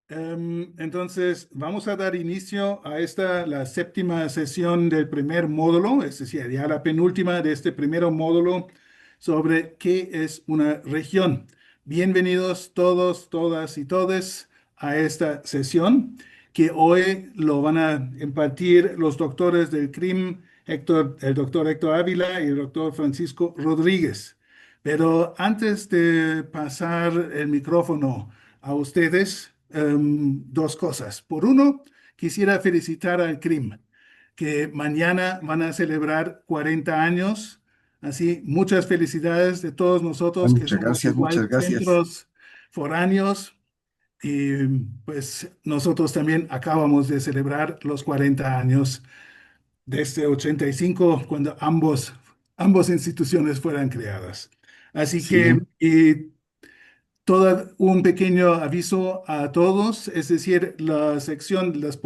Entonces, vamos a dar inicio a la séptima sesión del primer módulo, es decir, ya la penúltima de este primer módulo sobre qué es una región. Bienvenidos todos, todas y todes a esta sesión que hoy lo van a impartir los doctores del CRIM, el doctor Héctor Ávila y el doctor Francisco Rodríguez. Pero antes de pasar el micrófono a ustedes, dos cosas. Por uno, quisiera felicitar al CRIM, que mañana van a celebrar 40 años. Así, muchas felicidades de todos nosotros que Muchas somos gracias, muchas igual gracias. centros foráneos. Y pues nosotros también acabamos de celebrar los 40 años desde 85, cuando ambas instituciones fueran creadas. Así Sí, que, y todo un pequeño aviso a todos, es decir, la sección, las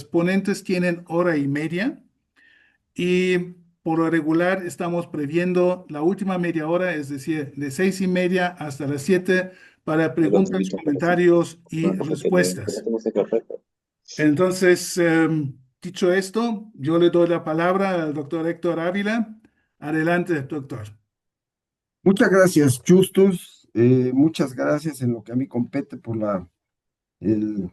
ponentes tienen hora y media y por lo regular estamos previendo la última media hora, es decir, de 6:30 hasta las 7 para El otro preguntas, dicho, pero sí, comentarios y no, porque que no respuestas. tengo ese perfecto. Entonces, dicho esto, yo le doy la palabra al doctor Héctor Ávila. Adelante, doctor. muchas gracias, Justus. Muchas gracias en lo que a mí compete por el-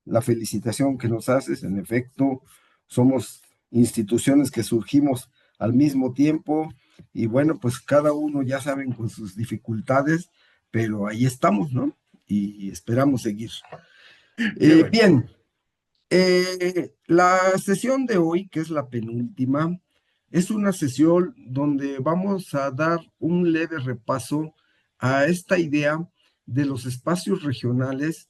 la felicitación que nos haces. En efecto, somos instituciones que surgimos al mismo tiempo y bueno, pues cada uno ya saben con sus dificultades, pero ahí estamos, ¿no? Y esperamos seguir. Qué bueno. Bien, la sesión de hoy, que es la penúltima, es una sesión donde vamos a dar un leve repaso a esta idea de los espacios regionales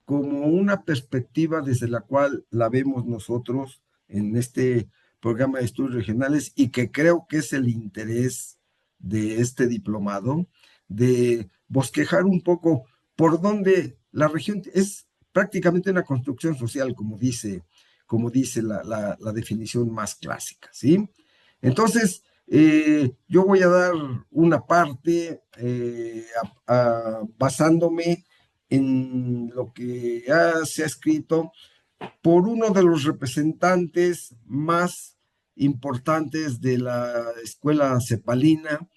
como una perspectiva desde la cual la vemos nosotros en este programa de estudios regionales y que creo que es el interés de este diplomado, de bosquejar un poco por dónde la región es prácticamente una construcción social, como dice la definición más clásica, ¿sí? Entonces, yo voy a dar una parte basándome en lo que ya se ha escrito por uno de los representantes más importantes de la escuela cepalina,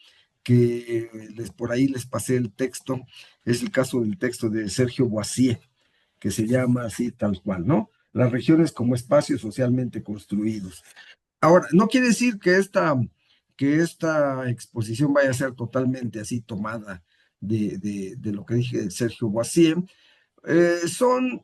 que por ahí les pasé el texto, es el caso del texto de Sergio Boissier, que se llama así tal cual, ¿no? Las regiones como espacios socialmente construidos. Ahora, no quiere decir que esta exposición vaya a ser totalmente así tomada de lo que dije de Sergio Boissier. Son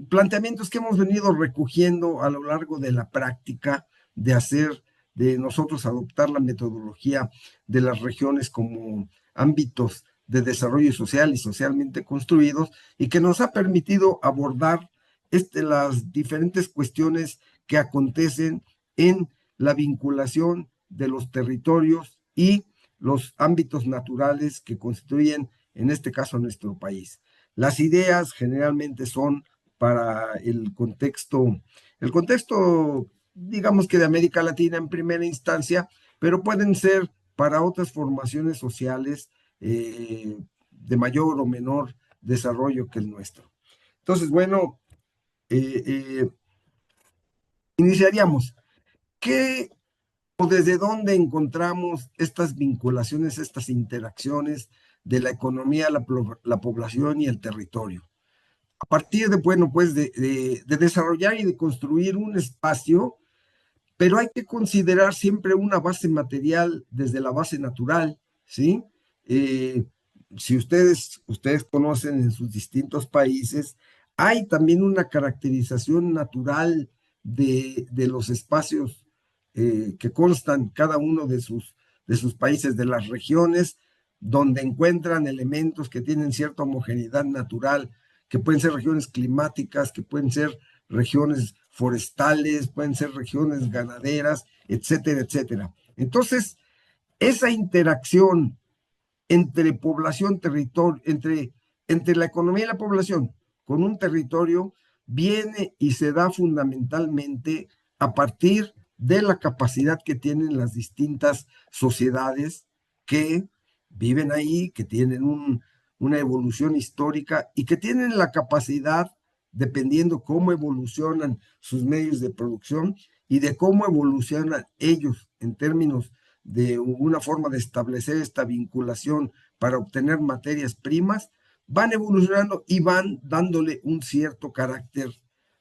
planteamientos que hemos venido recogiendo a lo largo de la práctica de hacer, de nosotros adoptar la metodología de las regiones como ámbitos de desarrollo social y socialmente construidos y que nos ha permitido abordar las diferentes cuestiones que acontecen en la vinculación de los territorios y los ámbitos naturales que constituyen, en este caso, nuestro país. Las ideas generalmente son para el contexto, digamos que de América Latina en primera instancia, pero pueden ser para otras formaciones sociales de mayor o menor desarrollo que el nuestro. Entonces, bueno, eh, eh, iniciaríamos. ¿Qué o desde dónde encontramos estas vinculaciones, estas interacciones de la economía, la población y el territorio? A partir de, bueno, pues de desarrollar y de construir un espacio, pero hay que considerar siempre una base material desde la base natural, ¿sí? Eh, si ustedes conocen en sus distintos países, hay también una caracterización natural de los espacios que constan cada uno de sus países, de las regiones, donde encuentran elementos que tienen cierta homogeneidad natural, que pueden ser regiones climáticas, que pueden ser regiones forestales, pueden ser regiones ganaderas, etcétera, etcétera. Entonces, esa interacción entre población, territorio, entre la economía y la población con un territorio viene y se da fundamentalmente a partir de la capacidad que tienen las distintas sociedades que viven ahí, que tienen una evolución histórica y que tienen la capacidad, dependiendo cómo evolucionan sus medios de producción y de cómo evolucionan ellos en términos de una forma de establecer esta vinculación para obtener materias primas, van evolucionando y van dándole un cierto carácter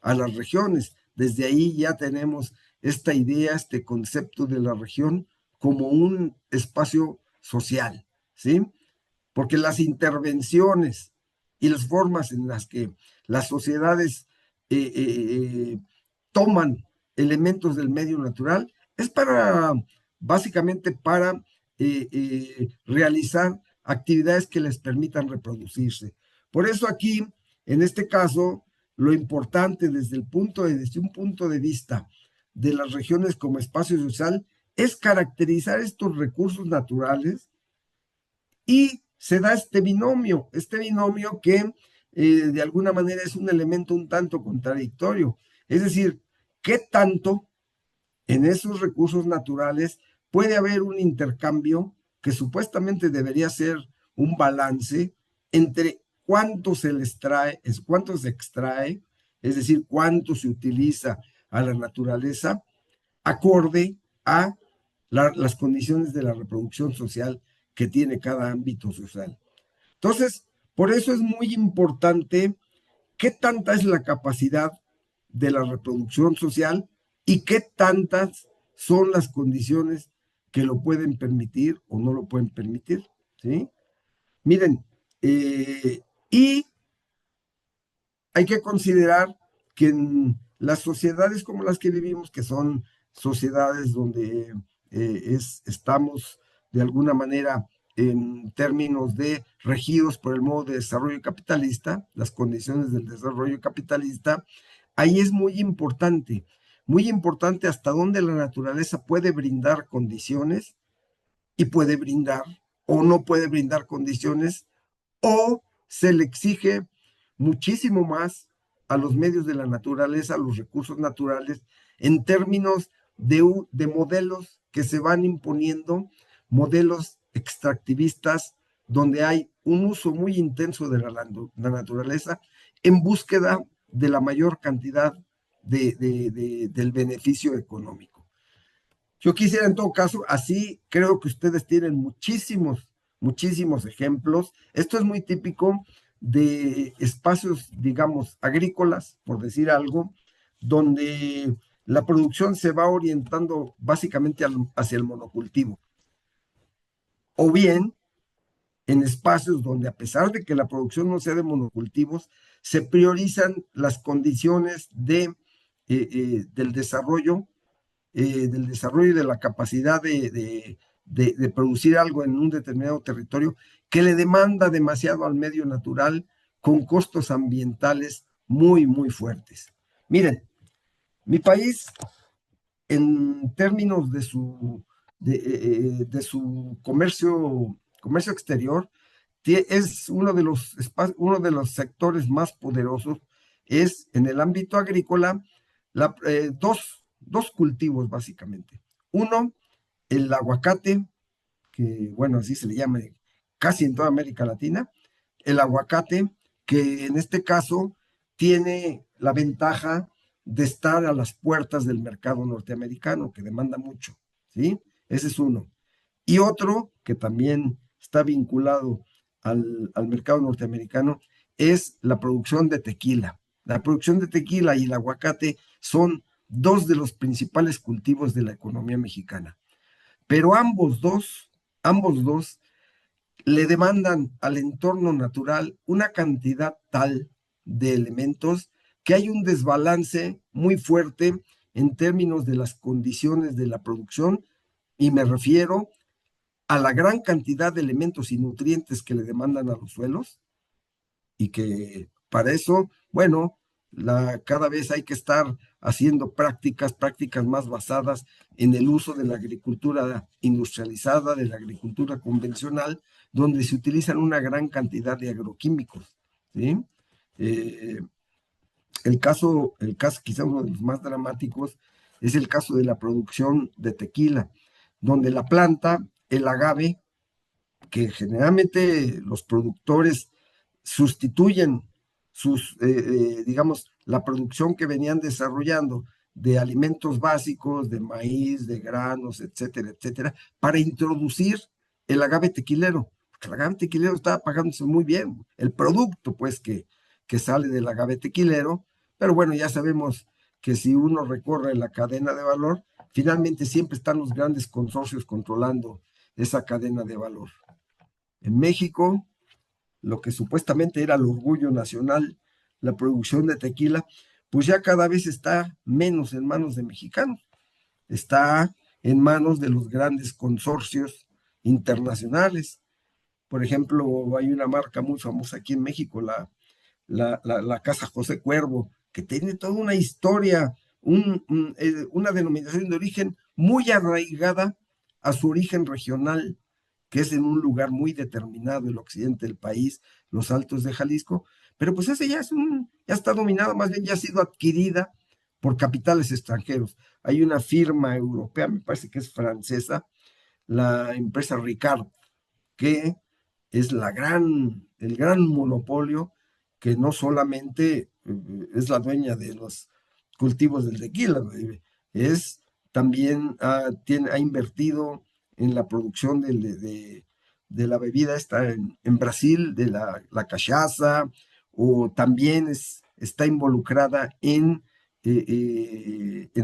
a las regiones. Desde ahí ya tenemos esta idea, este concepto de la región como un espacio social, ¿sí? Porque las intervenciones y las formas en las que las sociedades toman elementos del medio natural es para, básicamente para realizar actividades que les permitan reproducirse. Por eso aquí, en este caso, lo importante desde un punto de vista de las regiones como espacio social es caracterizar estos recursos naturales y se da este binomio que de alguna manera es un elemento un tanto contradictorio. Es decir, ¿qué tanto en esos recursos naturales puede haber un intercambio que supuestamente debería ser un balance entre cuánto se les trae, cuánto se extrae, es decir, cuánto se utiliza a la naturaleza, acorde a las condiciones de la reproducción social que tiene cada ámbito social? Entonces, por eso es muy importante qué tanta es la capacidad de la reproducción social y qué tantas son las condiciones que lo pueden permitir o no lo pueden permitir, ¿sí? Miren, y hay que considerar que en las sociedades como las que vivimos, que son sociedades donde estamos de alguna manera en términos de regidos por el modo de desarrollo capitalista, las condiciones del desarrollo capitalista, ahí es muy importante hasta dónde la naturaleza puede brindar condiciones y puede brindar o no puede brindar condiciones o se le exige muchísimo más a los medios de la naturaleza, a los recursos naturales, en términos de modelos que se van imponiendo, modelos extractivistas, donde hay un uso muy intenso de la naturaleza en búsqueda de la mayor cantidad del beneficio económico. Yo quisiera en todo caso, así creo que ustedes tienen muchísimos ejemplos. Esto es muy típico de espacios, digamos, agrícolas, por decir algo, donde la producción se va orientando básicamente hacia el monocultivo. O bien en espacios donde a pesar de que la producción no sea de monocultivos, se priorizan las condiciones del desarrollo y de la capacidad de producir algo en un determinado territorio que le demanda demasiado al medio natural con costos ambientales muy fuertes. Miren, mi país, en términos de su comercio exterior, es uno de los sectores más poderosos, es en el ámbito agrícola, dos cultivos básicamente. Uno, el aguacate, que bueno, así se le llama casi en toda América Latina, el aguacate, que en este caso tiene la ventaja de estar a las puertas del mercado norteamericano, que demanda mucho, ¿sí? Ese es uno. Y otro, que también está vinculado al mercado norteamericano, es la producción de tequila. La producción de tequila y el aguacate son dos de los principales cultivos de la economía mexicana. Pero ambos dos le demandan al entorno natural una cantidad tal de elementos que hay un desbalance muy fuerte en términos de las condiciones de la producción, y me refiero a la gran cantidad de elementos y nutrientes que le demandan a los suelos, y que para eso, bueno, cada vez hay que estar haciendo prácticas más basadas en el uso de la agricultura industrializada, de la agricultura convencional, donde se utilizan una gran cantidad de agroquímicos, ¿sí? Eh, el caso quizá uno de los más dramáticos es el caso de la producción de tequila, donde la planta, el agave, que generalmente los productores sustituyen digamos, la producción que venían desarrollando de alimentos básicos, de maíz, de granos, etcétera, etcétera, para introducir el agave tequilero. Porque el agave tequilero estaba pagándose muy bien. El producto, pues, que sale del agave tequilero, pero bueno, ya sabemos que si uno recorre la cadena de valor, finalmente siempre están los grandes consorcios controlando esa cadena de valor. En México, lo que supuestamente era el orgullo nacional, la producción de tequila, pues ya cada vez está menos en manos de mexicanos, está en manos de los grandes consorcios internacionales. Por ejemplo, hay una marca muy famosa aquí en México, la Casa José Cuervo, que tiene toda una historia, una denominación de origen muy arraigada a su origen regional, que es en un lugar muy determinado, el occidente del país, los Altos de Jalisco, pero pues ese ya está dominada, más bien ya ha sido adquirida por capitales extranjeros. Hay una firma europea, me parece que es francesa, la empresa Ricard, que es el gran monopolio que no solamente es la dueña de los cultivos del tequila, es también ha invertido en la producción de la bebida esta en Brasil, de la cachaza, o también está involucrada en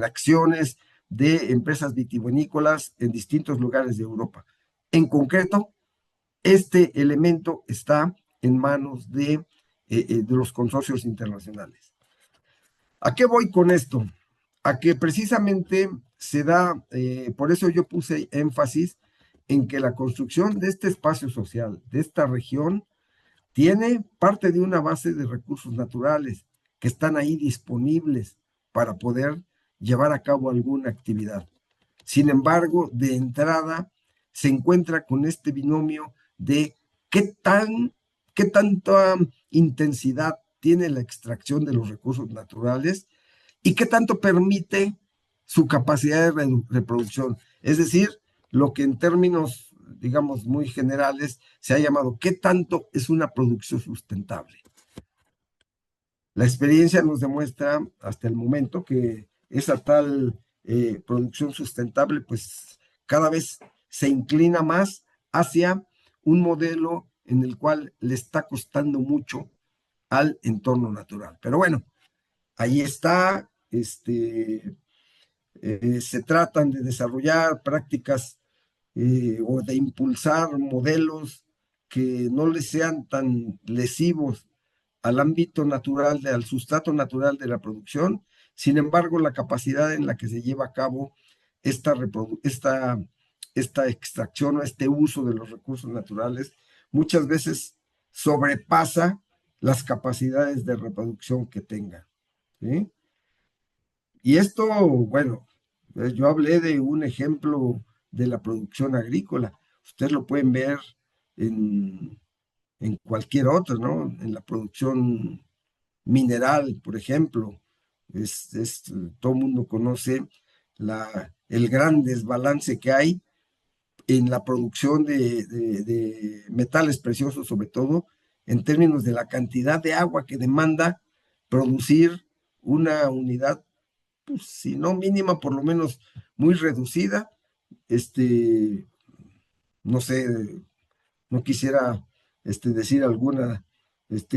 acciones de empresas vitivinícolas en distintos lugares de Europa. En concreto, este elemento está en manos de los consorcios internacionales. ¿A qué voy con esto? A que precisamente se da, por eso yo puse énfasis en que la construcción de este espacio social, de esta región, tiene parte de una base de recursos naturales que están ahí disponibles para poder llevar a cabo alguna actividad. Sin embargo, de entrada se encuentra con este binomio de qué qué tanta intensidad tiene la extracción de los recursos naturales y qué tanto permite su capacidad de reproducción. Es decir, lo que en términos, digamos, muy generales se ha llamado qué tanto es una producción sustentable. La experiencia nos demuestra hasta el momento que esa tal producción sustentable, pues cada vez se inclina más hacia un modelo en el cual le está costando mucho al entorno natural. Pero bueno, ahí está, se tratan de desarrollar prácticas o de impulsar modelos que no les sean tan lesivos al ámbito natural, al sustrato natural de la producción. Sin embargo, la capacidad en la que se lleva a cabo esta, esta extracción o este uso de los recursos naturales muchas veces sobrepasa las capacidades de reproducción que tenga. ¿Sí? Y esto, bueno, yo hablé de un ejemplo de la producción agrícola. Ustedes lo pueden ver en, en cualquier otro, ¿no? En la producción mineral, por ejemplo. Todo el mundo conoce el gran desbalance que hay en la producción de metales preciosos, sobre todo en términos de la cantidad de agua que demanda producir una unidad, pues, si no mínima, por lo menos muy reducida. No sé, no quisiera decir alguna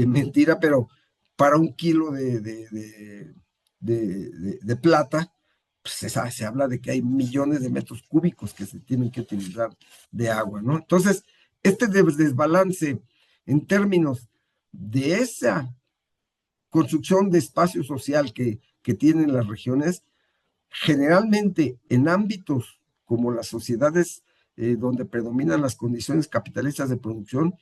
mentira, pero para un kilo de plata, pues se habla de que hay millones de metros cúbicos que se tienen que utilizar de agua, ¿no? Entonces, este desbalance en términos de esa construcción de espacio social que tienen las regiones, generalmente en ámbitos como las sociedades donde predominan las condiciones capitalistas de producción,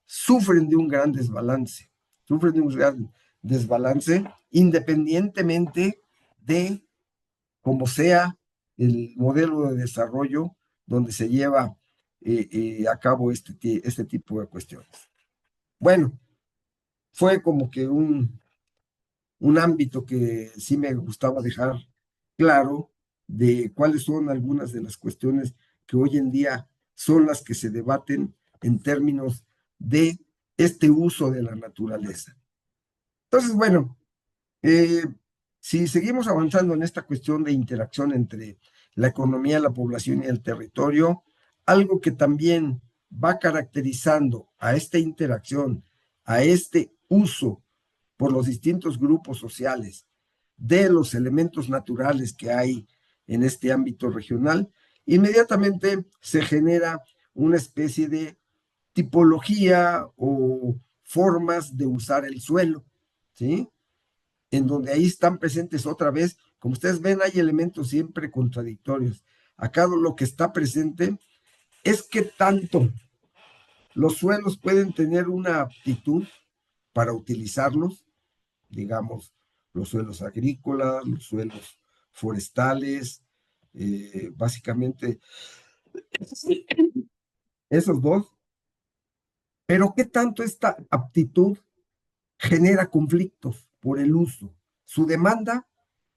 sufren de un gran desbalance, sufren de un gran desbalance independientemente de cómo sea el modelo de desarrollo donde se lleva a cabo este tipo de cuestiones. Bueno, fue como que un ámbito que sí me gustaba dejar claro de cuáles son algunas de las cuestiones que hoy en día son las que se debaten en términos de este uso de la naturaleza. Entonces, bueno, eh, si seguimos avanzando en esta cuestión de interacción entre la economía, la población y el territorio, algo que también va caracterizando a esta interacción, a este uso por los distintos grupos sociales de los elementos naturales que hay en este ámbito regional, inmediatamente se genera una especie de tipología o formas de usar el suelo, ¿sí? En donde ahí están presentes otra vez, como ustedes ven, hay elementos siempre contradictorios. Acá lo que está presente es que tanto los suelos pueden tener una aptitud para utilizarlos, digamos, los suelos agrícolas, los suelos forestales, básicamente esos dos, pero qué tanto esta aptitud genera conflictos por el uso. Su demanda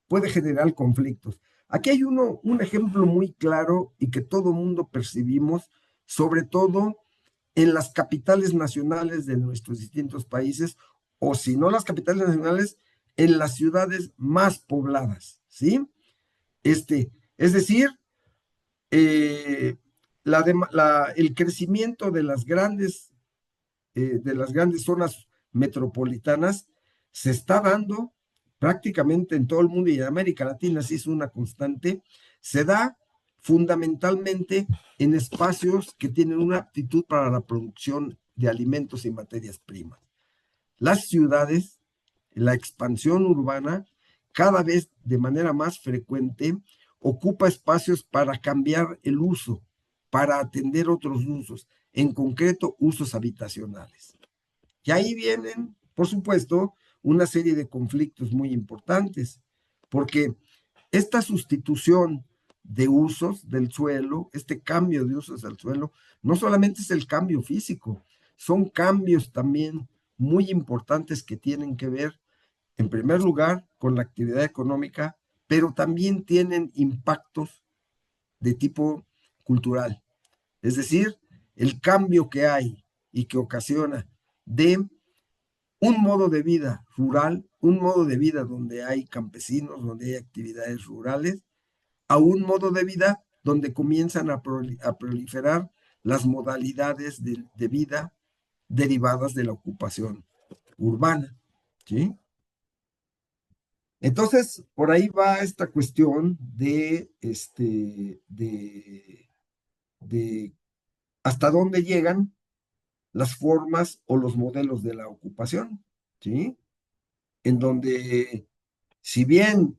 puede generar conflictos. Aquí hay un ejemplo muy claro y que todo mundo percibimos, sobre todo en las capitales nacionales de nuestros distintos países, o si no las capitales nacionales, en las ciudades más pobladas, ¿sí? Es decir, eh, el crecimiento de las grandes zonas metropolitanas se está dando prácticamente en todo el mundo y en América Latina, sí es una constante, se da fundamentalmente en espacios que tienen una aptitud para la producción de alimentos y materias primas. Las ciudades, la expansión urbana, cada vez de manera más frecuente, ocupa espacios para cambiar el uso, para atender otros usos, en concreto usos habitacionales. Y ahí vienen, por supuesto, una serie de conflictos muy importantes, porque esta sustitución de usos del suelo, este cambio de usos del suelo, no solamente es el cambio físico, son cambios también muy importantes que tienen que ver, en primer lugar, con la actividad económica, pero también tienen impactos de tipo cultural. Es decir, el cambio que hay y que ocasiona de un modo de vida rural, un modo de vida donde hay campesinos, donde hay actividades rurales, a un modo de vida donde comienzan a proliferar las modalidades de vida derivadas de la ocupación urbana, ¿sí? Entonces, por ahí va esta cuestión de hasta dónde llegan las formas o los modelos de la ocupación, ¿sí? En donde, si bien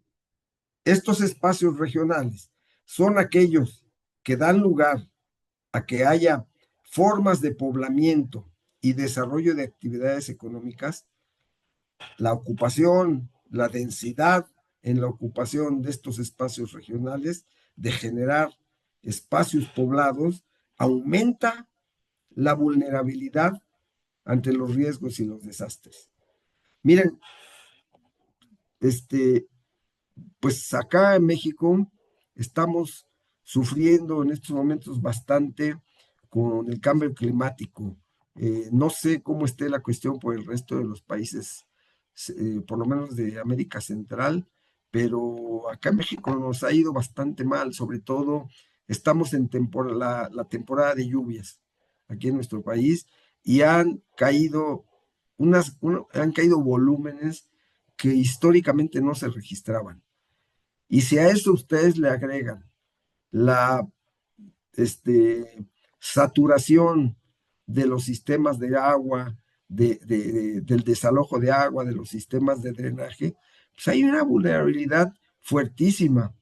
estos espacios regionales son aquellos que dan lugar a que haya formas de poblamiento y desarrollo de actividades económicas, la ocupación, la densidad en la ocupación de estos espacios regionales, de generar espacios poblados, aumenta la vulnerabilidad ante los riesgos y los desastres. Miren, este, pues acá en México estamos sufriendo en estos momentos bastante con el cambio climático. No sé cómo esté la cuestión por el resto de los países, por lo menos de América Central, pero acá en México nos ha ido bastante mal, sobre todo estamos en la temporada de lluvias aquí en nuestro país y han caído han caído volúmenes que históricamente no se registraban. Y si a eso ustedes le agregan la saturación de los sistemas de agua, del desalojo de agua, de los sistemas de drenaje, pues hay una vulnerabilidad fuertísima.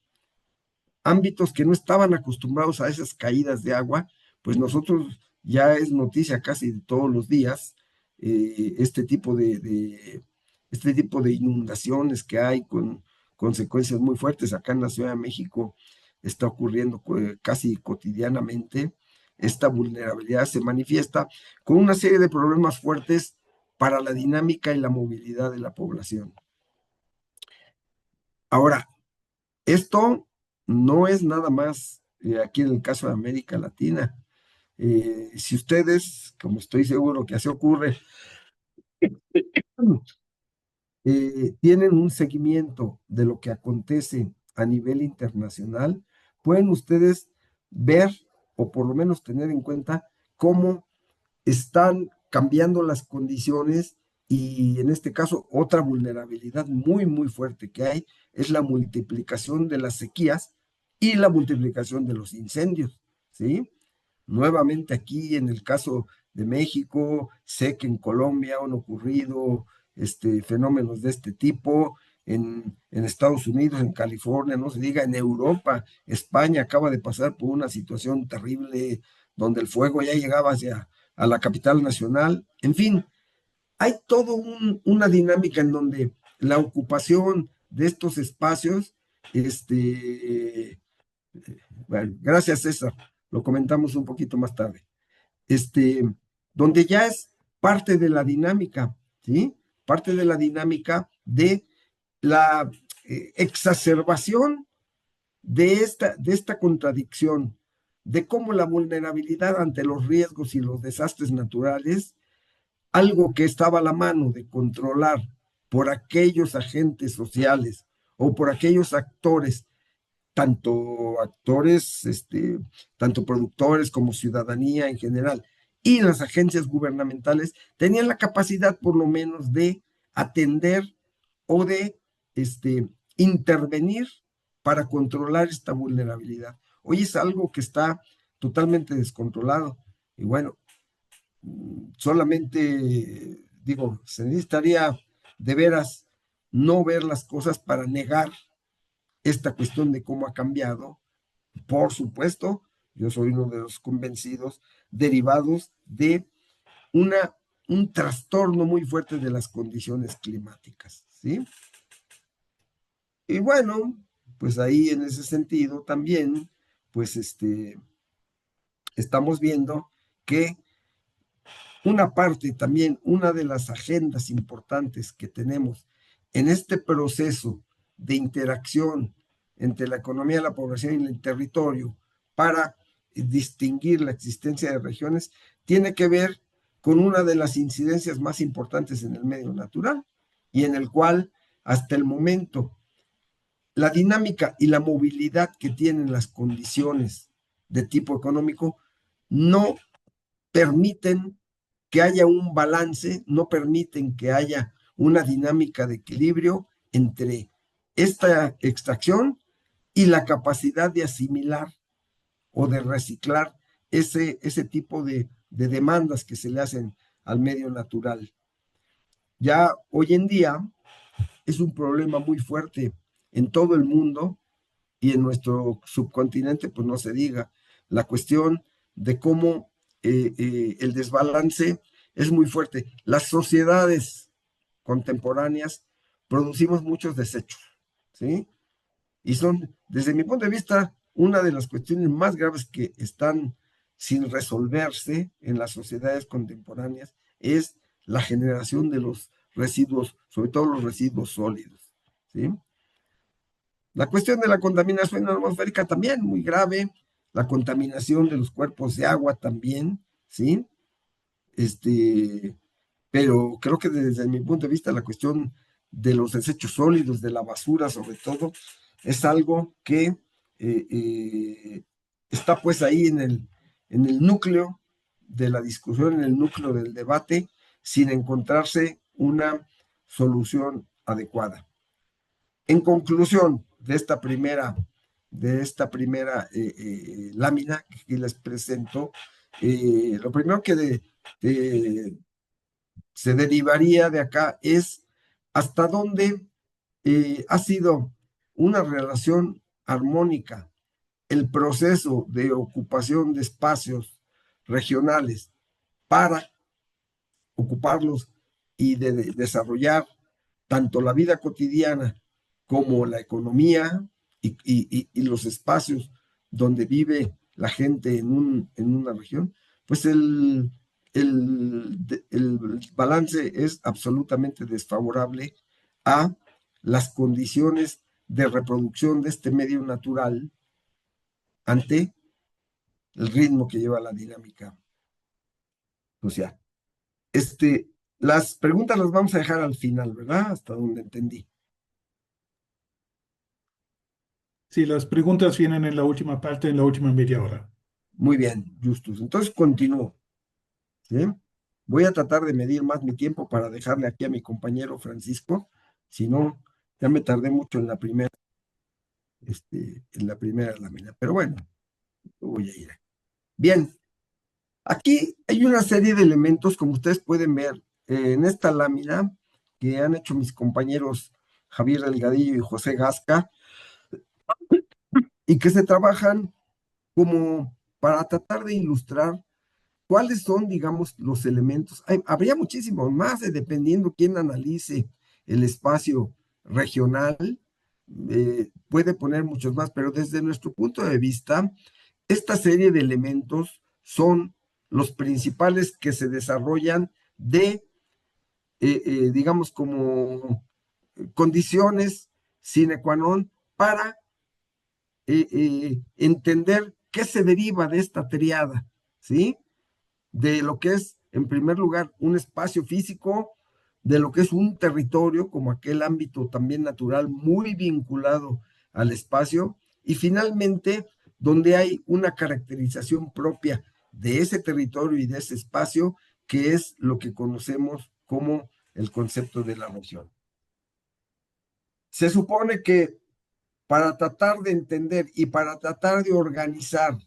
Ámbitos que no estaban acostumbrados a esas caídas de agua, pues nosotros ya es noticia casi de todos los días, este tipo este tipo de inundaciones que hay con consecuencias muy fuertes. Acá en la Ciudad de México está ocurriendo casi cotidianamente. Esta vulnerabilidad se manifiesta con una serie de problemas fuertes para la dinámica y la movilidad de la población. Ahora, esto no es nada más aquí en el caso de América Latina. Si ustedes, como estoy seguro que así ocurre, tienen un seguimiento de lo que acontece a nivel internacional, pueden ustedes ver o por lo menos tener en cuenta cómo están cambiando las condiciones y en este caso otra vulnerabilidad muy, muy fuerte que hay es la multiplicación de las sequías y la multiplicación de los incendios, ¿sí? Nuevamente aquí en el caso de México, sé que en Colombia han ocurrido fenómenos de este tipo, en Estados Unidos, en California, no se diga, en Europa, España acaba de pasar por una situación terrible donde el fuego ya llegaba hacia a la capital nacional. En fin, hay todo una dinámica en donde la ocupación de estos espacios, bueno, gracias César, lo comentamos un poquito más tarde, este, donde ya es parte de la dinámica, ¿sí? Parte de la dinámica de la exacerbación de esta contradicción, de cómo la vulnerabilidad ante los riesgos y los desastres naturales, algo que estaba a la mano de controlar por aquellos agentes sociales o por aquellos actores tanto actores, tanto productores como ciudadanía en general, y las agencias gubernamentales tenían la capacidad por lo menos de atender o de intervenir para controlar esta vulnerabilidad. Hoy es algo que está totalmente descontrolado. Y bueno, solamente digo, se necesitaría de veras no ver las cosas para negar esta cuestión de cómo ha cambiado. Por supuesto, yo soy uno de los convencidos derivados de una, un trastorno muy fuerte de las condiciones climáticas, ¿sí? Y bueno, pues ahí en ese sentido también, pues estamos viendo que una parte también, una de las agendas importantes que tenemos en este proceso de interacción entre la economía, la población y el territorio para distinguir la existencia de regiones, tiene que ver con una de las incidencias más importantes en el medio natural y en el cual hasta el momento la dinámica y la movilidad que tienen las condiciones de tipo económico no permiten que haya un balance, no permiten que haya una dinámica de equilibrio entre esta extracción y la capacidad de asimilar o de reciclar ese tipo de demandas que se le hacen al medio natural. Ya hoy en día es un problema muy fuerte en todo el mundo y en nuestro subcontinente, pues no se diga, la cuestión de cómo el desbalance es muy fuerte. Las sociedades contemporáneas producimos muchos desechos, ¿sí? Y son, desde mi punto de vista, una de las cuestiones más graves que están sin resolverse en las sociedades contemporáneas es la generación de los residuos, sobre todo los residuos sólidos, ¿sí? La cuestión de la contaminación atmosférica también muy grave, la contaminación de los cuerpos de agua también, ¿sí? Este, pero creo que desde mi punto de vista la cuestión de los desechos sólidos, de la basura sobre todo, es algo que está pues ahí en el núcleo de la discusión, en el núcleo del debate, sin encontrarse una solución adecuada. En conclusión de esta primera lámina que aquí les presento, lo primero que se derivaría de acá es hasta dónde ha sido una relación armónica el proceso de ocupación de espacios regionales para ocuparlos y de desarrollar tanto la vida cotidiana como la economía y los espacios donde vive la gente en una región, pues el balance es absolutamente desfavorable a las condiciones de reproducción de este medio natural ante el ritmo que lleva la dinámica social. Las preguntas las vamos a dejar al final, ¿verdad? Hasta donde entendí. Sí, las preguntas vienen en la última parte, en la última media hora. Muy bien, Justus. Entonces continúo, ¿sí? Voy a tratar de medir más mi tiempo para dejarle aquí a mi compañero Francisco. Si no, ya me tardé mucho en la primera lámina. Pero bueno, voy a ir. Bien, aquí hay una serie de elementos, como ustedes pueden ver en esta lámina, que han hecho mis compañeros Javier Delgadillo y José Gasca, y que se trabajan como para tratar de ilustrar cuáles son, digamos, los elementos. Habría muchísimos más, dependiendo quién analice el espacio regional, puede poner muchos más, pero desde nuestro punto de vista, esta serie de elementos son los principales que se desarrollan digamos, como condiciones sine qua non para entender qué se deriva de esta triada, ¿sí? De lo que es, en primer lugar, un espacio físico, de lo que es un territorio, como aquel ámbito también natural muy vinculado al espacio, y finalmente, donde hay una caracterización propia de ese territorio y de ese espacio, que es lo que conocemos como el concepto de la región. Se supone que para tratar de entender y para tratar de organizar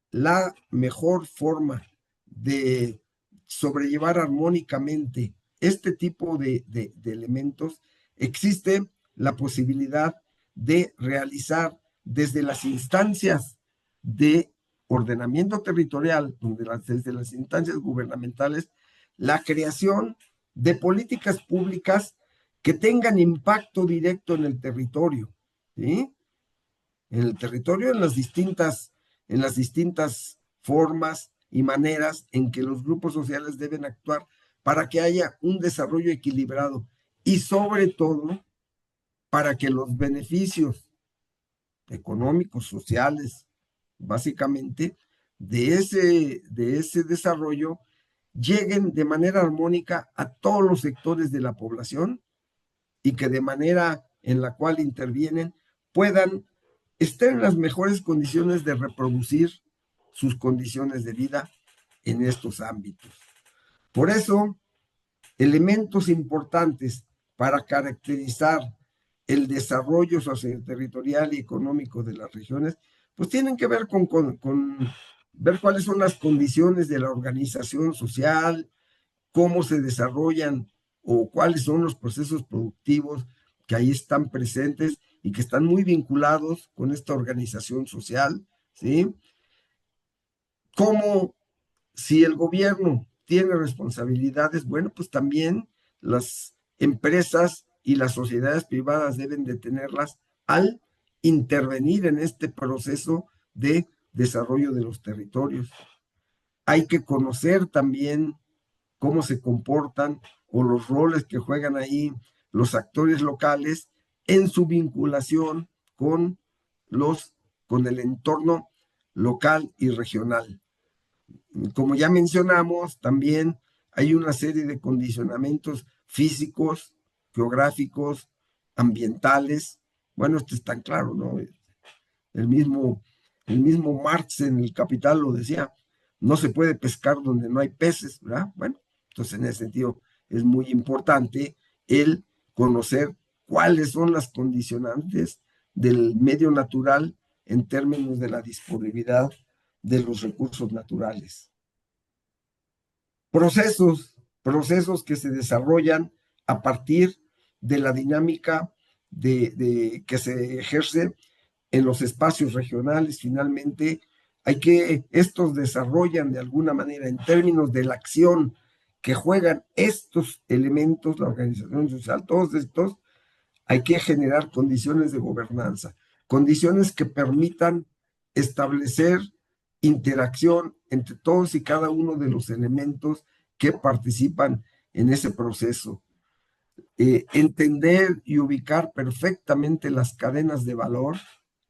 la mejor forma de sobrellevar armónicamente este tipo de elementos, existe la posibilidad de realizar desde las instancias de ordenamiento territorial, desde las instancias gubernamentales, la creación de políticas públicas que tengan impacto directo en el territorio, ¿sí? En el territorio, en las distintas formas y maneras en que los grupos sociales deben actuar para que haya un desarrollo equilibrado y sobre todo para que los beneficios económicos, sociales, básicamente, de ese desarrollo lleguen de manera armónica a todos los sectores de la población y que de manera en la cual intervienen puedan estar en las mejores condiciones de reproducir sus condiciones de vida en estos ámbitos. Por eso, elementos importantes para caracterizar el desarrollo socioterritorial y económico de las regiones, pues tienen que ver con ver cuáles son las condiciones de la organización social, cómo se desarrollan o cuáles son los procesos productivos que ahí están presentes y que están muy vinculados con esta organización social, ¿sí? Cómo si el gobierno tiene responsabilidades, bueno, pues también las empresas y las sociedades privadas deben de tenerlas al intervenir en este proceso de desarrollo de los territorios. Hay que conocer también cómo se comportan o los roles que juegan ahí los actores locales en su vinculación con con el entorno local y regional. Como ya mencionamos, también hay una serie de condicionamientos físicos, geográficos, ambientales. Bueno, esto es tan claro, ¿no? El mismo, el mismo Marx en El Capital lo decía, no se puede pescar donde no hay peces, ¿verdad? Bueno, entonces en ese sentido es muy importante el conocer cuáles son las condicionantes del medio natural en términos de la disponibilidad de los recursos naturales. Procesos que se desarrollan a partir de la dinámica que se ejerce en los espacios regionales. Finalmente, estos desarrollan de alguna manera en términos de la acción que juegan estos elementos, la organización social, todos estos, hay que generar condiciones de gobernanza, condiciones que permitan establecer interacción entre todos y cada uno de los elementos que participan en ese proceso. Entender y ubicar perfectamente las cadenas de valor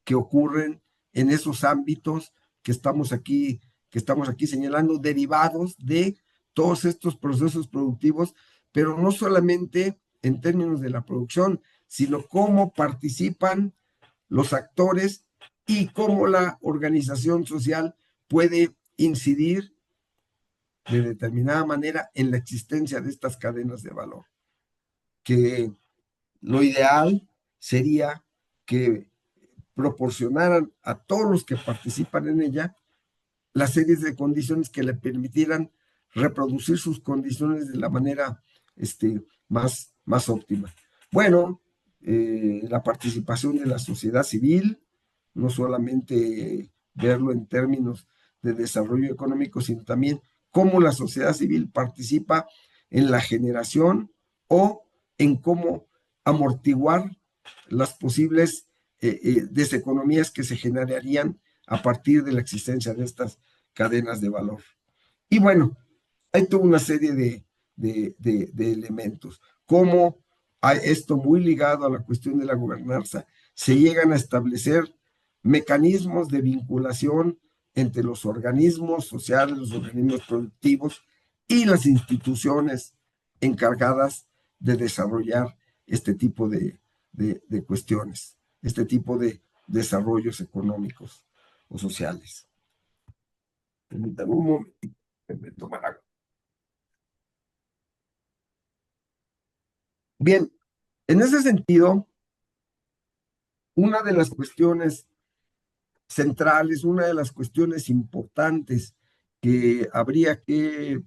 que ocurren en esos ámbitos que que estamos aquí señalando, derivados de todos estos procesos productivos, pero no solamente en términos de la producción, sino cómo participan los actores y cómo la organización social puede incidir de determinada manera en la existencia de estas cadenas de valor. Que lo ideal sería que proporcionaran a todos los que participan en ella las series de condiciones que le permitieran reproducir sus condiciones de la manera más óptima. Bueno, la participación de la sociedad civil, no solamente verlo en términos de desarrollo económico, sino también cómo la sociedad civil participa en la generación o en cómo amortiguar las posibles deseconomías que se generarían a partir de la existencia de estas cadenas de valor. Y bueno, hay toda una serie de elementos. Cómo hay esto muy ligado a la cuestión de la gobernanza, se llegan a establecer mecanismos de vinculación entre los organismos sociales, los organismos productivos y las instituciones encargadas de desarrollar este tipo de cuestiones, este tipo de desarrollos económicos o sociales. Permítame un momentito, me tomar agua. Bien, en ese sentido, una de las cuestiones centrales, una de las cuestiones importantes que habría que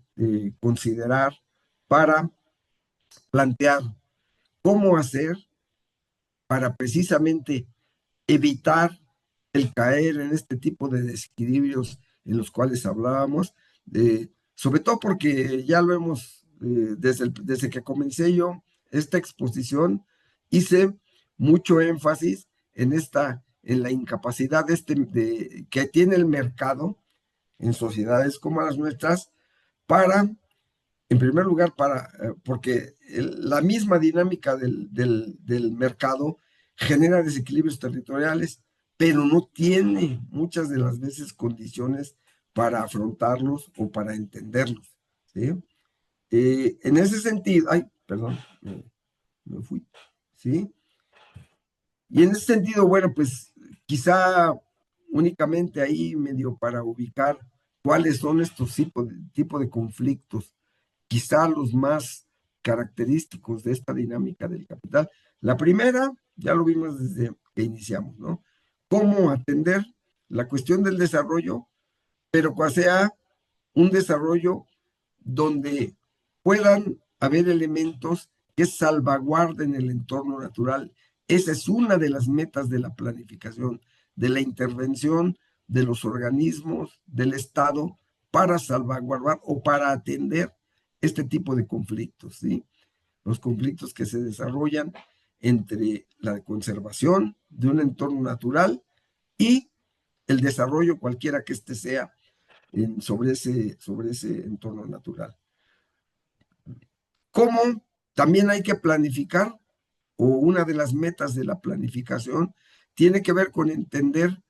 considerar para plantear cómo hacer para precisamente evitar el caer en este tipo de desequilibrios en los cuales hablábamos, sobre todo porque ya lo hemos, desde que comencé yo esta exposición, hice mucho énfasis en la incapacidad que tiene el mercado en sociedades como las nuestras para, en primer lugar, porque la misma dinámica del mercado genera desequilibrios territoriales, pero no tiene muchas de las veces condiciones para afrontarlos o para entenderlos, ¿sí? En ese sentido, ay, perdón, me fui, ¿sí? Y en ese sentido, bueno, pues quizá únicamente ahí medio para ubicar cuáles son estos tipo de conflictos, quizá los más característicos de esta dinámica del capital. La primera, ya lo vimos desde que iniciamos, ¿no? Cómo atender la cuestión del desarrollo, pero que sea un desarrollo donde puedan haber elementos que salvaguarden el entorno natural. Esa es una de las metas de la planificación, de la intervención de los organismos del Estado para salvaguardar o para atender este tipo de conflictos, ¿sí? Los conflictos que se desarrollan entre la conservación de un entorno natural y el desarrollo, cualquiera que éste sea, sobre ese entorno natural. ¿Cómo también hay que planificar? O una de las metas de la planificación tiene que ver con entender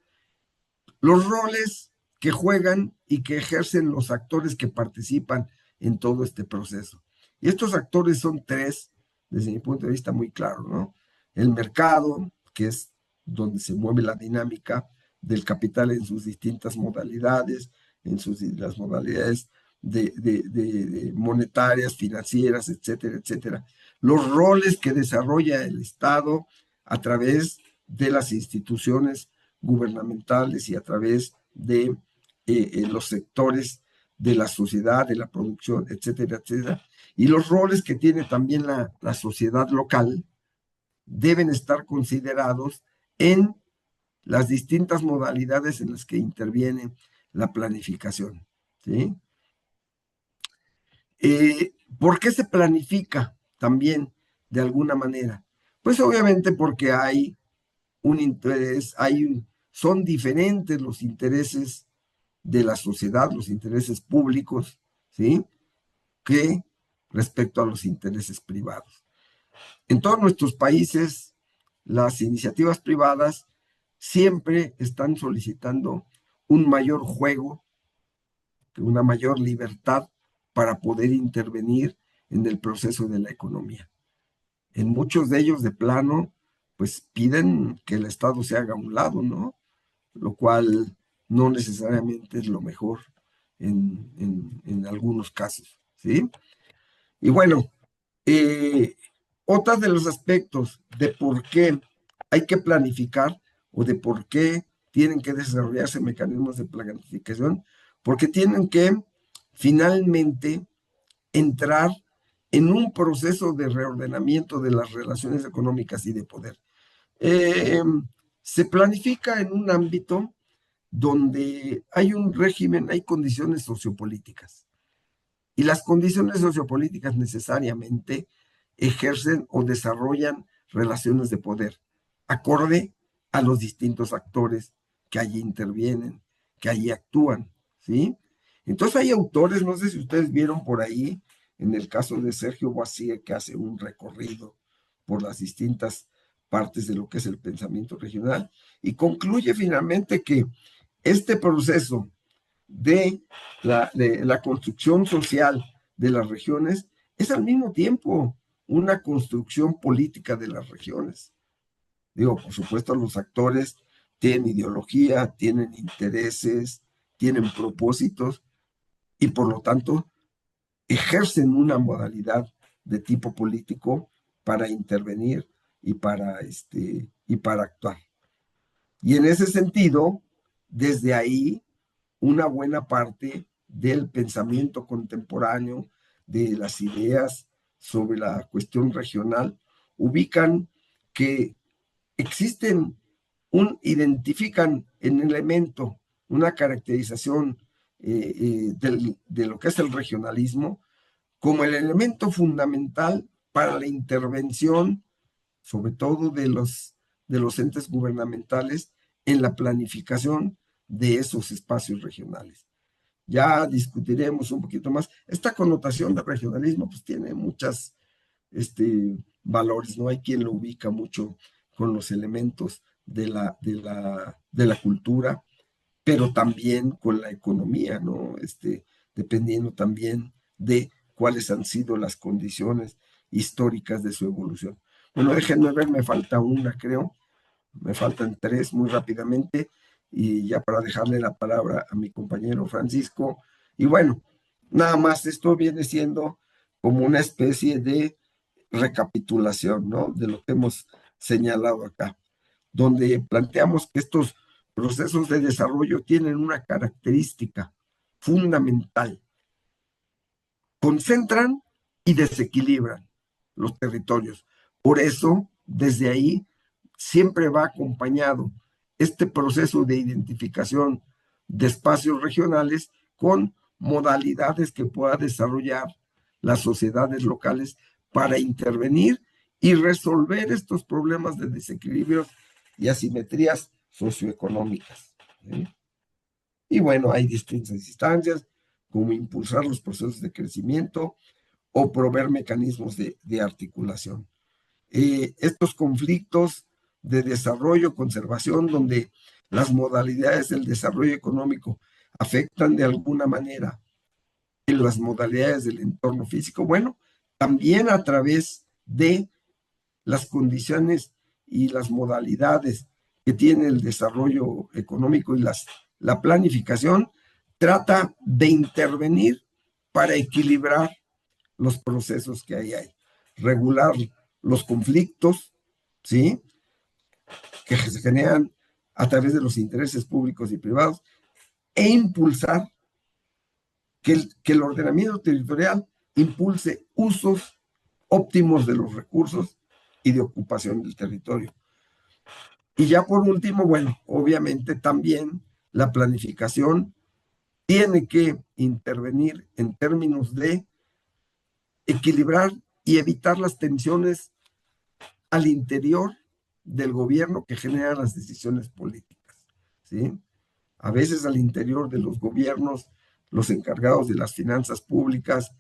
los roles que juegan y que ejercen los actores que participan en todo este proceso. Y estos actores son tres, desde mi punto de vista muy claro, ¿no? El mercado, que es donde se mueve la dinámica del capital en sus distintas modalidades, las modalidades de monetarias, financieras, etcétera, etcétera. Los roles que desarrolla el Estado a través de las instituciones gubernamentales y a través de los sectores de la sociedad, de la producción, etcétera, etcétera. Y los roles que tiene también la sociedad local deben estar considerados en las distintas modalidades en las que interviene la planificación, ¿sí? ¿Por qué se planifica también de alguna manera? Pues obviamente porque hay un interés, son diferentes los intereses de la sociedad, los intereses públicos, ¿sí? Que respecto a los intereses privados. En todos nuestros países, las iniciativas privadas siempre están solicitando un mayor juego, una mayor libertad para poder intervenir en el proceso de la economía. En muchos de ellos de plano, pues piden que el Estado se haga a un lado, ¿no? Lo cual no necesariamente es lo mejor en algunos casos, ¿sí? Y bueno, eh, otro de los aspectos de por qué hay que planificar o de por qué tienen que desarrollarse mecanismos de planificación, porque tienen que finalmente entrar en un proceso de reordenamiento de las relaciones económicas y de poder. Eh, Se planifica en un ámbito donde hay un régimen, hay condiciones sociopolíticas. Y las condiciones sociopolíticas necesariamente ejercen o desarrollan relaciones de poder, acorde a los distintos actores que allí intervienen, que allí actúan, ¿sí? Entonces hay autores, no sé si ustedes vieron por ahí, en el caso de Sergio Boisier, que hace un recorrido por las distintas partes de lo que es el pensamiento regional, y concluye finalmente que este proceso de la construcción social de las regiones es al mismo tiempo una construcción política de las regiones. Digo, por supuesto, los actores tienen ideología, tienen intereses, tienen propósitos y por lo tanto ejercen una modalidad de tipo político para intervenir y para actuar. Y en ese sentido, desde ahí una buena parte del pensamiento contemporáneo, de las ideas sobre la cuestión regional, ubican que existen identifican en el elemento una caracterización de lo que es el regionalismo como el elemento fundamental para la intervención, sobre todo de los entes gubernamentales, en la planificación de esos espacios regionales. Ya discutiremos un poquito más. Esta connotación de regionalismo pues tiene muchas valores, ¿no? Hay quien lo ubica mucho con los elementos de la cultura, pero también con la economía, ¿no? Dependiendo también de cuáles han sido las condiciones históricas de su evolución. Bueno, déjenme ver, me falta una, creo. Me faltan tres muy rápidamente y ya para dejarle la palabra a mi compañero Francisco. Y bueno, nada más esto viene siendo como una especie de recapitulación, ¿no? De lo que hemos señalado acá, donde planteamos que estos procesos de desarrollo tienen una característica fundamental: concentran y desequilibran los territorios. Por eso, desde ahí, siempre va acompañado este proceso de identificación de espacios regionales con modalidades que pueda desarrollar las sociedades locales para intervenir y resolver estos problemas de desequilibrios y asimetrías socioeconómicas, ¿sí? Y bueno, hay distintas instancias, como impulsar los procesos de crecimiento o proveer mecanismos de articulación. Estos conflictos de desarrollo, conservación, donde las modalidades del desarrollo económico afectan de alguna manera en las modalidades del entorno físico, bueno, también a través de las condiciones y las modalidades que tiene el desarrollo económico y la planificación, trata de intervenir para equilibrar los procesos que ahí hay, regular los conflictos, ¿sí? Que se generan a través de los intereses públicos y privados e impulsar que el ordenamiento territorial impulse usos óptimos de los recursos y de ocupación del territorio. Y ya por último, bueno, obviamente también la planificación tiene que intervenir en términos de equilibrar y evitar las tensiones al interior del gobierno que generan las decisiones políticas, ¿sí? A veces al interior de los gobiernos, los encargados de las finanzas públicas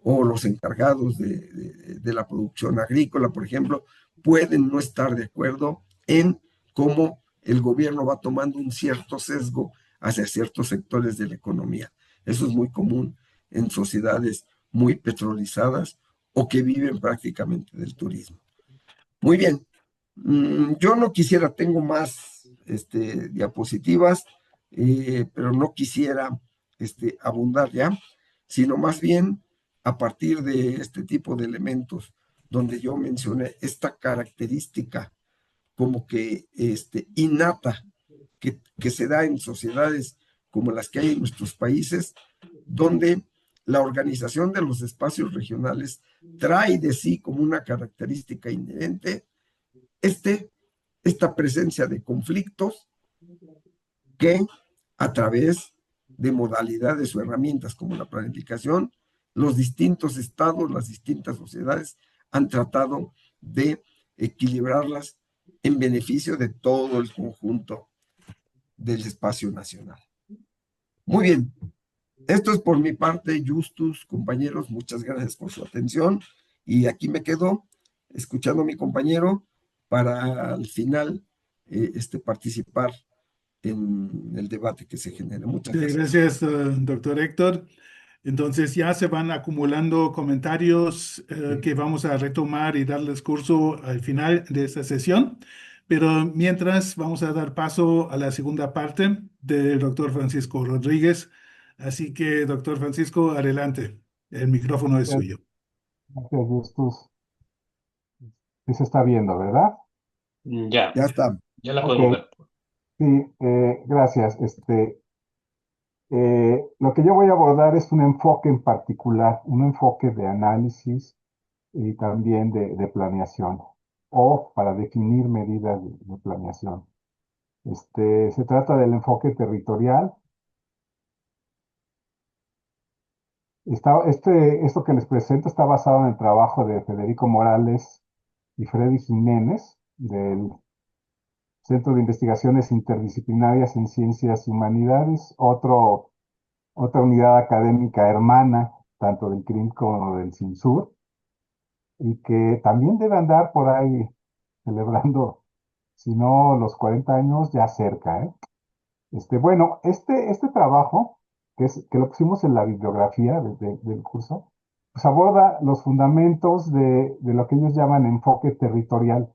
o los encargados de la producción agrícola, por ejemplo, pueden no estar de acuerdo en cómo el gobierno va tomando un cierto sesgo hacia ciertos sectores de la economía. Eso es muy común en sociedades muy petrolizadas o que viven prácticamente del turismo. Muy bien. Yo no quisiera, tengo más diapositivas, pero no quisiera abundar ya, sino más bien a partir de este tipo de elementos donde yo mencioné esta característica como que innata que se da en sociedades como las que hay en nuestros países, donde la organización de los espacios regionales trae de sí como una característica inherente este, esta presencia de conflictos que a través de modalidades o herramientas como la planificación, los distintos estados, las distintas sociedades han tratado de equilibrarlas en beneficio de todo el conjunto del espacio nacional. Muy bien, esto es por mi parte, Justus, compañeros, muchas gracias por su atención y aquí me quedo escuchando a mi compañero para al final participar en el debate que se genere. Muchas Sí, gracias. gracias, doctor Héctor. Entonces ya se van acumulando comentarios que vamos a retomar y darles curso al final de esta sesión. Pero mientras vamos a dar paso a la segunda parte del doctor Francisco Rodríguez. Así que, doctor Francisco, adelante. El micrófono es Gracias, suyo. gracias, Justus. Sí se está viendo, ¿verdad? Ya Ya, está. ya la Ok, podemos ver. sí, gracias. Lo que yo voy a abordar es un enfoque en particular, un enfoque de análisis y también de planeación, o para definir medidas de planeación. Se trata del enfoque territorial. Esto que les presento está basado en el trabajo de Federico Morales y Freddy Jiménez, del Centro de Investigaciones Interdisciplinarias en Ciencias y Humanidades, otra unidad académica hermana, tanto del CRIM como del CINSUR, y que también debe andar por ahí celebrando, si no los 40 años, ya cerca, ¿eh? Bueno, este trabajo, que lo pusimos en la bibliografía del curso, pues aborda los fundamentos de lo que ellos llaman enfoque territorial,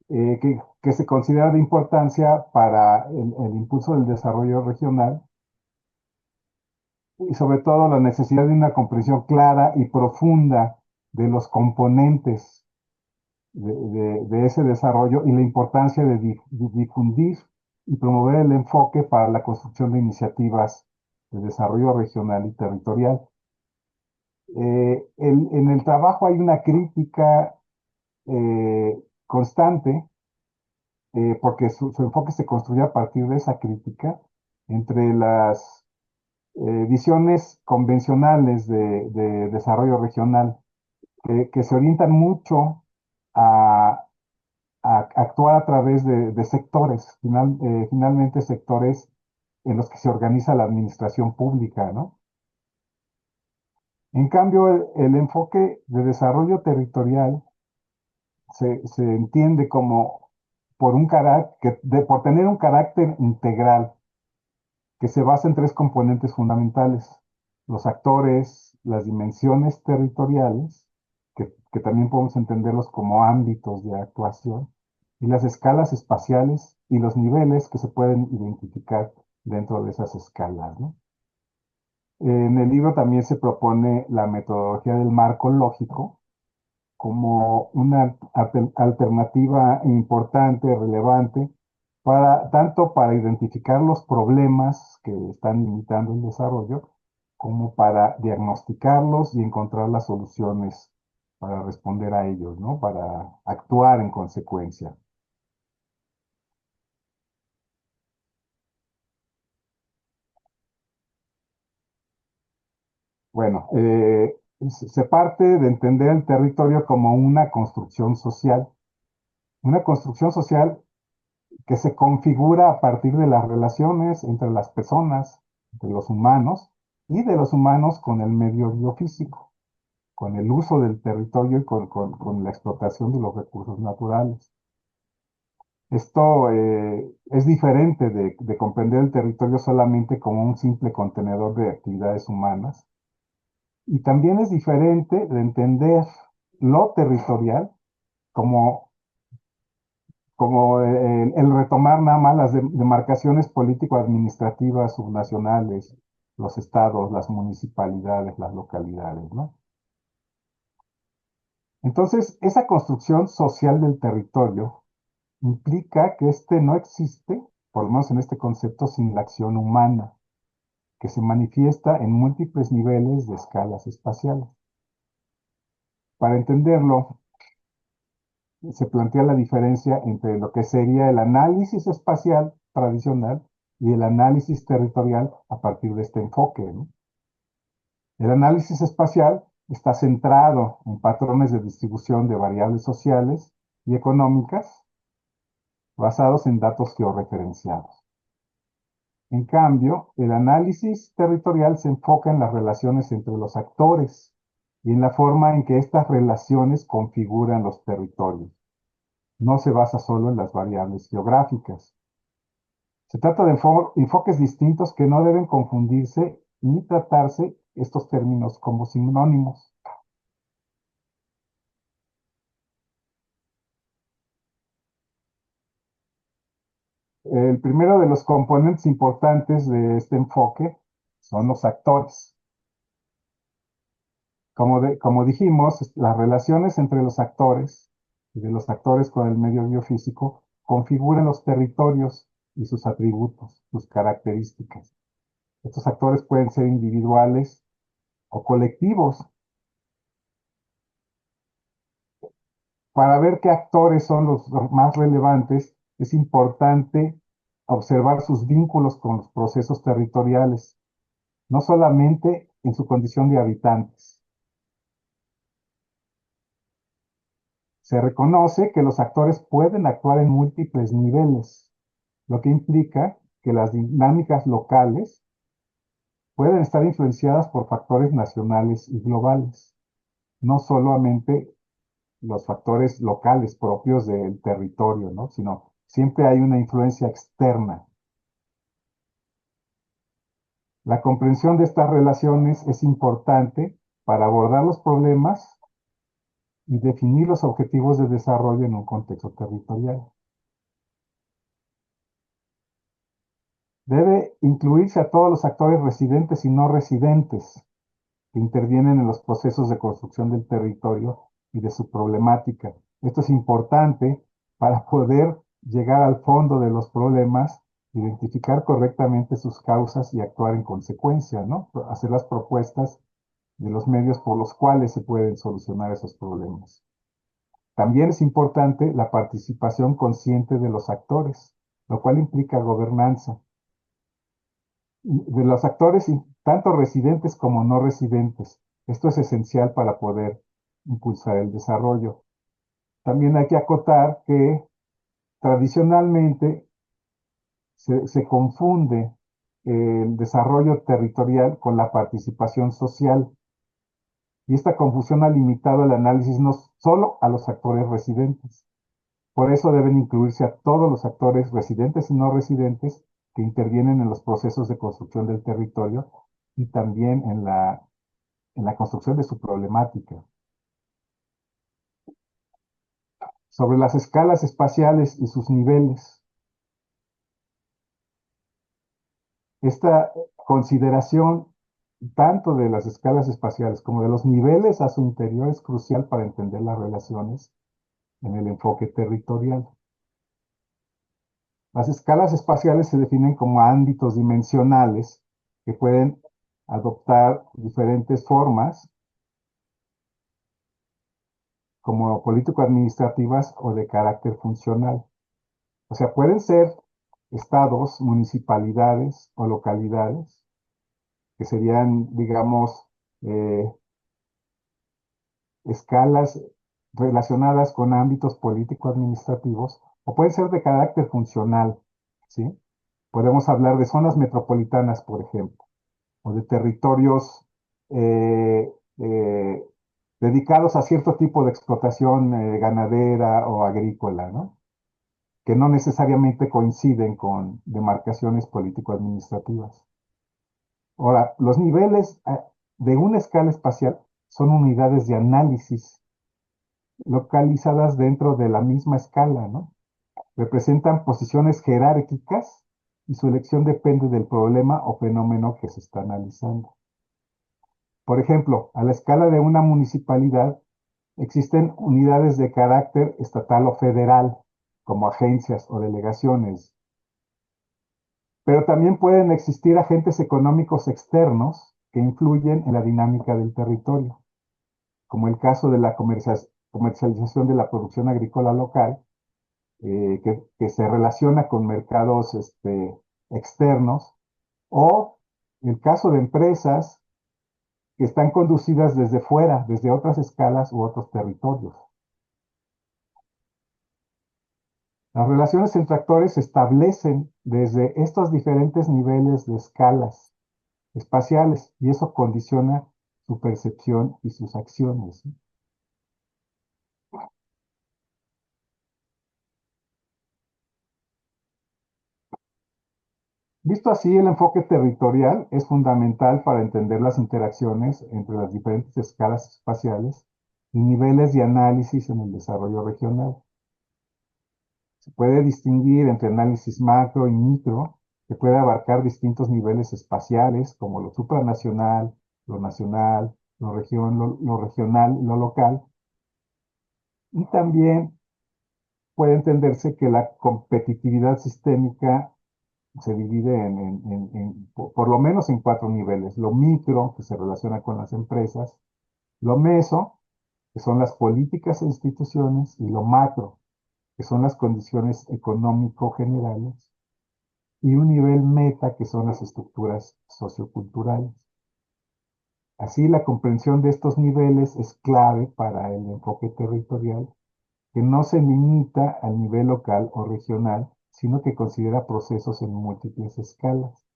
que se considera de importancia para el impulso del desarrollo regional y sobre todo la necesidad de una comprensión clara y profunda de los componentes de ese desarrollo y la importancia de difundir y promover el enfoque para la construcción de iniciativas de desarrollo regional y territorial. En el trabajo hay una crítica constante, porque su enfoque se construye a partir de esa crítica entre las visiones convencionales de desarrollo regional, que se orientan mucho a, a actuar a través de sectores, finalmente sectores en los que se organiza la administración pública, ¿no? En cambio, el enfoque de desarrollo territorial se entiende como por tener un carácter integral que se basa en tres componentes fundamentales: los actores, las dimensiones territoriales, que también podemos entenderlos como ámbitos de actuación, y las escalas espaciales y los niveles que se pueden identificar dentro de esas escalas, ¿no? En el libro también se propone la metodología del marco lógico como una alternativa importante, relevante, tanto para identificar los problemas que están limitando el desarrollo, como para diagnosticarlos y encontrar las soluciones para responder a ellos, ¿no? Para actuar en consecuencia. Bueno, se parte de entender el territorio como una construcción social que se configura a partir de las relaciones entre las personas, entre los humanos, y de los humanos con el medio biofísico, con el uso del territorio y con la explotación de los recursos naturales. Esto es diferente de comprender el territorio solamente como un simple contenedor de actividades humanas. Y también es diferente de entender lo territorial como, como el retomar nada más las demarcaciones político-administrativas subnacionales, los estados, las municipalidades, las localidades, ¿no? Entonces, esa construcción social del territorio implica que este no existe, por lo menos en este concepto, sin la acción humana, que se manifiesta en múltiples niveles de escalas espaciales. Para entenderlo, se plantea la diferencia entre lo que sería el análisis espacial tradicional y el análisis territorial a partir de este enfoque, ¿no? El análisis espacial está centrado en patrones de distribución de variables sociales y económicas basados en datos georreferenciados. En cambio, el análisis territorial se enfoca en las relaciones entre los actores y en la forma en que estas relaciones configuran los territorios. No se basa solo en las variables geográficas. Se trata de enfoques distintos que no deben confundirse ni tratarse estos términos como sinónimos. El primero de los componentes importantes de este enfoque son los actores. Como dijimos, las relaciones entre los actores y de los actores con el medio biofísico configuran los territorios y sus atributos, sus características. Estos actores pueden ser individuales o colectivos. Para ver qué actores son los más relevantes, es importante observar sus vínculos con los procesos territoriales, no solamente en su condición de habitantes. Se reconoce que los actores pueden actuar en múltiples niveles, lo que implica que las dinámicas locales pueden estar influenciadas por factores nacionales y globales, no solamente los factores locales propios del territorio, ¿no? Sino siempre hay una influencia externa. La comprensión de estas relaciones es importante para abordar los problemas y definir los objetivos de desarrollo en un contexto territorial. Debe incluirse a todos los actores residentes y no residentes que intervienen en los procesos de construcción del territorio y de su problemática. Esto es importante para poder llegar al fondo de los problemas, identificar correctamente sus causas y actuar en consecuencia, ¿no? Hacer las propuestas de los medios por los cuales se pueden solucionar esos problemas. También es importante la participación consciente de los actores, lo cual implica gobernanza de los actores, tanto residentes como no residentes. Esto es esencial para poder impulsar el desarrollo. También hay que acotar que tradicionalmente se confunde el desarrollo territorial con la participación social. Y esta confusión ha limitado el análisis no solo a los actores residentes. Por eso deben incluirse a todos los actores residentes y no residentes que intervienen en los procesos de construcción del territorio y también en la construcción de su problemática. Sobre las escalas espaciales y sus niveles. Esta consideración tanto de las escalas espaciales como de los niveles a su interior es crucial para entender las relaciones en el enfoque territorial. Las escalas espaciales se definen como ámbitos dimensionales que pueden adoptar diferentes formas, como político-administrativas o de carácter funcional. O sea, pueden ser estados, municipalidades o localidades, que serían, digamos, escalas relacionadas con ámbitos político-administrativos, o pueden ser de carácter funcional, ¿sí? Podemos hablar de zonas metropolitanas, por ejemplo, o de territorios eh, eh, dedicados a cierto tipo de explotación ganadera o agrícola, ¿no? que no necesariamente coinciden con demarcaciones político-administrativas. Ahora, los niveles de una escala espacial son unidades de análisis localizadas dentro de la misma escala, ¿no? Representan posiciones jerárquicas y su elección depende del problema o fenómeno que se está analizando. Por ejemplo, a la escala de una municipalidad existen unidades de carácter estatal o federal, como agencias o delegaciones, pero también pueden existir agentes económicos externos que influyen en la dinámica del territorio, como el caso de la comercialización de la producción agrícola local, que se relaciona con mercados externos, o el caso de empresas que están conducidas desde fuera, desde otras escalas u otros territorios. Las relaciones entre actores se establecen desde estos diferentes niveles de escalas espaciales y eso condiciona su percepción y sus acciones. Visto así, el enfoque territorial es fundamental para entender las interacciones entre las diferentes escalas espaciales y niveles de análisis en el desarrollo regional. Se puede distinguir entre análisis macro y micro, que puede abarcar distintos niveles espaciales, como lo supranacional, lo nacional, lo regional y lo local. Y también puede entenderse que la competitividad sistémica se divide por lo menos en cuatro niveles. Lo micro, que se relaciona con las empresas, lo meso, que son las políticas e instituciones, y lo macro, que son las condiciones económico-generales, y un nivel meta, que son las estructuras socioculturales. Así, la comprensión de estos niveles es clave para el enfoque territorial, que no se limita al nivel local o regional, sino que considera procesos en múltiples escalas.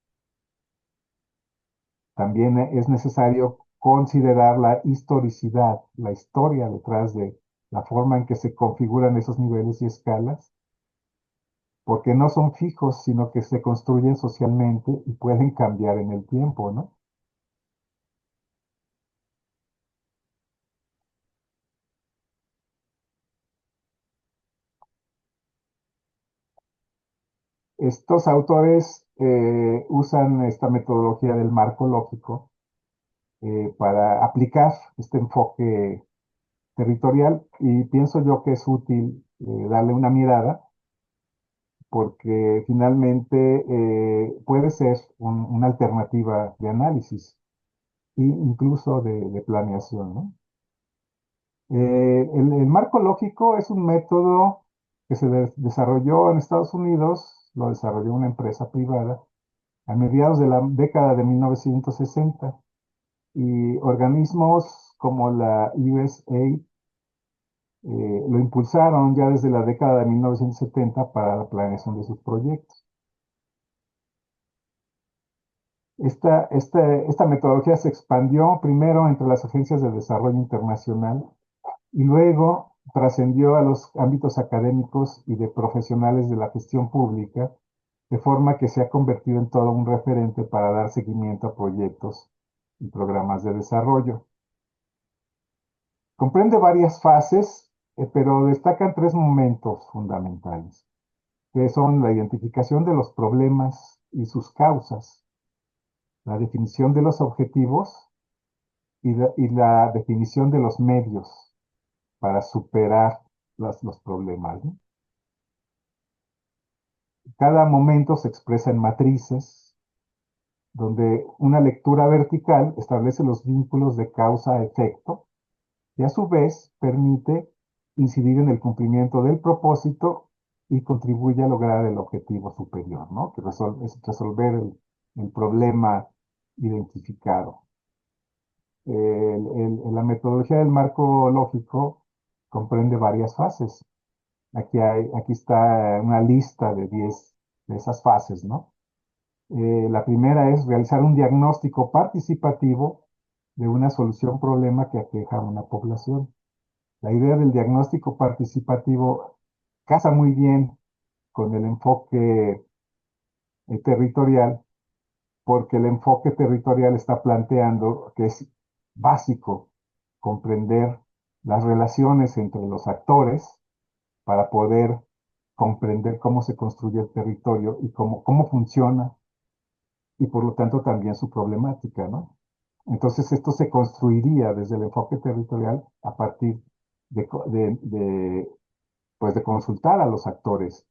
También es necesario considerar la historicidad, la historia detrás de la forma en que se configuran esos niveles y escalas, porque no son fijos, sino que se construyen socialmente y pueden cambiar en el tiempo, ¿no? Estos autores usan esta metodología del marco lógico para aplicar este enfoque territorial y pienso yo que es útil darle una mirada porque finalmente puede ser una alternativa de análisis e incluso de planeación, ¿no? El marco lógico es un método que se desarrolló en Estados Unidos, lo desarrolló una empresa privada a mediados de la década de 1960 y organismos como la USAID lo impulsaron ya desde la década de 1970 para la planeación de sus proyectos. Esta metodología se expandió primero entre las agencias de desarrollo internacional y luego trascendió a los ámbitos académicos y de profesionales de la gestión pública, de forma que se ha convertido en todo un referente para dar seguimiento a proyectos y programas de desarrollo. Comprende varias fases, pero destacan tres momentos fundamentales, que son la identificación de los problemas y sus causas, la definición de los objetivos y la definición de los medios para superar los problemas, ¿no? Cada momento se expresa en matrices, donde una lectura vertical establece los vínculos de causa a efecto y a su vez permite incidir en el cumplimiento del propósito y contribuye a lograr el objetivo superior, ¿no? Que es resolver el problema identificado. La metodología del marco lógico comprende varias fases. Aquí está una lista de 10 de esas fases, ¿no? La primera es realizar un diagnóstico participativo de una solución problema que aqueja a una población. La idea del diagnóstico participativo casa muy bien con el enfoque territorial, porque el enfoque territorial está planteando que es básico comprender las relaciones entre los actores para poder comprender cómo se construye el territorio y cómo funciona, y por lo tanto también su problemática, ¿no? Entonces esto se construiría desde el enfoque territorial a partir pues de consultar a los actores,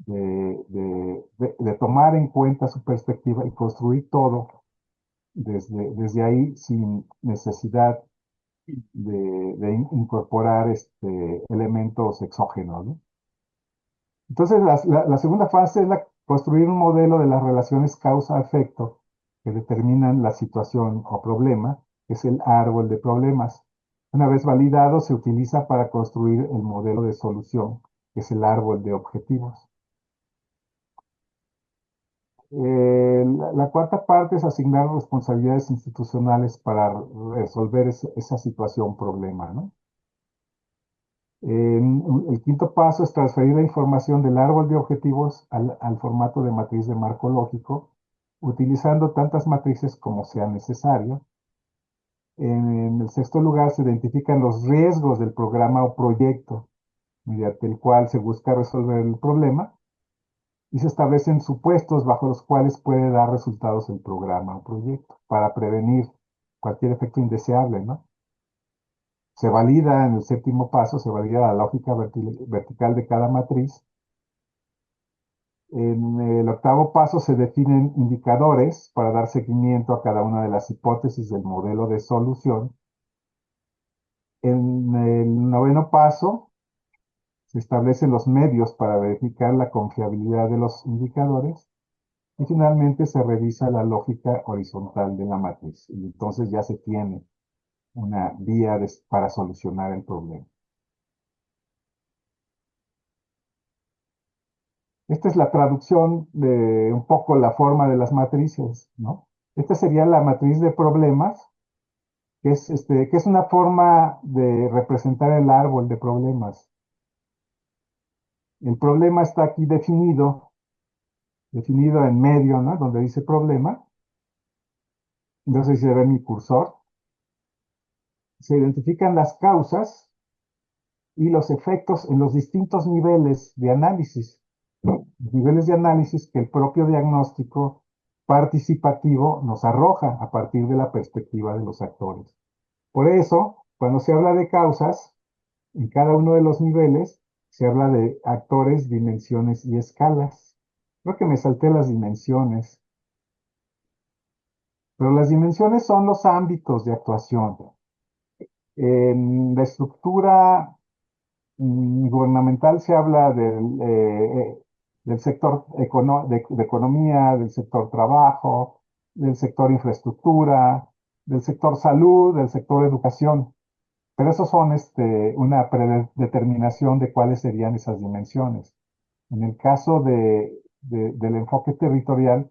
de tomar en cuenta su perspectiva y construir todo desde ahí sin necesidad de incorporar elementos exógenos, ¿no? Entonces, la segunda fase es construir un modelo de las relaciones causa-efecto que determinan la situación o problema, que es el árbol de problemas. Una vez validado, se utiliza para construir el modelo de solución, que es el árbol de objetivos. La cuarta parte es asignar responsabilidades institucionales para resolver esa situación problema, ¿no? El quinto paso es transferir la información del árbol de objetivos al formato de matriz de marco lógico, utilizando tantas matrices como sea necesario. En el sexto lugar se identifican los riesgos del programa o proyecto, mediante el cual se busca resolver el problema, y se establecen supuestos bajo los cuales puede dar resultados el programa o proyecto, para prevenir cualquier efecto indeseable, ¿no? Se valida en el séptimo paso, se valida la lógica vertical de cada matriz. En el octavo paso se definen indicadores para dar seguimiento a cada una de las hipótesis del modelo de solución. En el noveno paso se establecen los medios para verificar la confiabilidad de los indicadores. Y finalmente se revisa la lógica horizontal de la matriz. Y entonces ya se tiene una vía para solucionar el problema. Esta es la traducción de un poco la forma de las matrices, ¿no? Esta sería la matriz de problemas, que es una forma de representar el árbol de problemas. El problema está aquí definido en medio, ¿no? Donde dice problema. Entonces se ve mi cursor. Se identifican las causas y los efectos en los distintos niveles de análisis. Niveles de análisis que el propio diagnóstico participativo nos arroja a partir de la perspectiva de los actores. Por eso, cuando se habla de causas, en cada uno de los niveles se habla de actores, dimensiones y escalas. Creo que me salté las dimensiones, pero las dimensiones son los ámbitos de actuación. En la estructura gubernamental se habla del sector de economía, del sector trabajo, del sector infraestructura, del sector salud, del sector educación. Pero esos son una predeterminación de cuáles serían esas dimensiones. En el caso del enfoque territorial,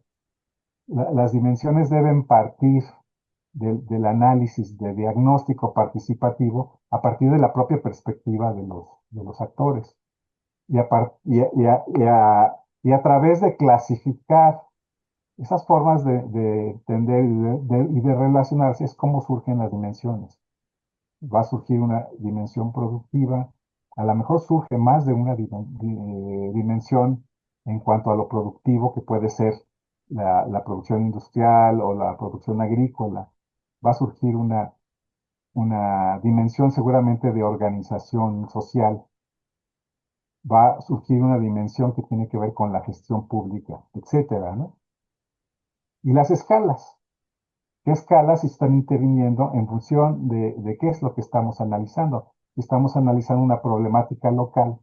las dimensiones deben partir del análisis de diagnóstico participativo a partir de la propia perspectiva de los actores. Y a través de clasificar esas formas de entender y de relacionarse es como surgen las dimensiones. Va a surgir una dimensión productiva, a lo mejor surge más de una dimensión en cuanto a lo productivo, que puede ser la producción industrial o la producción agrícola. Va a surgir una dimensión seguramente de organización social. Va a surgir una dimensión que tiene que ver con la gestión pública, etcétera, ¿no? Y las escalas. ¿Qué escalas están interviniendo en función de qué es lo que estamos analizando? Estamos analizando una problemática local,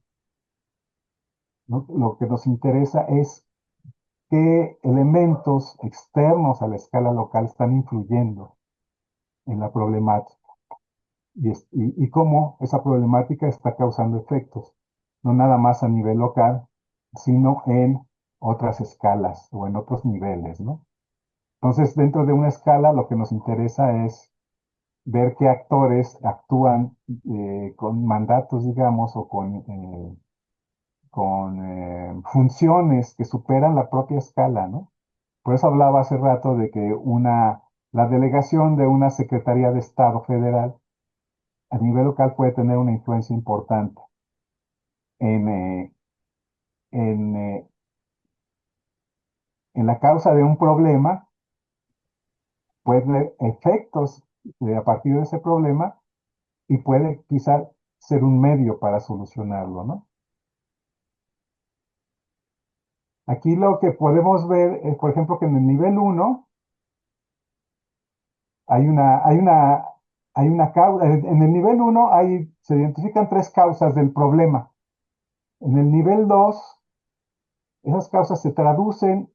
¿no? Lo que nos interesa es qué elementos externos a la escala local están influyendo en la problemática y cómo esa problemática está causando efectos, no nada más a nivel local, sino en otras escalas o en otros niveles, ¿no? Entonces, dentro de una escala, lo que nos interesa es ver qué actores actúan con mandatos, digamos, o con funciones que superan la propia escala, ¿no? Por eso hablaba hace rato de que la delegación de una Secretaría de Estado federal a nivel local puede tener una influencia importante en, eh, en, eh, en la causa de un problema, puede tener efectos a partir de ese problema y puede quizá ser un medio para solucionarlo, ¿no? Aquí lo que podemos ver es, por ejemplo, que en el nivel uno hay una, hay una, hay una causa, en el nivel uno se identifican tres causas del problema. En el nivel 2 esas causas se traducen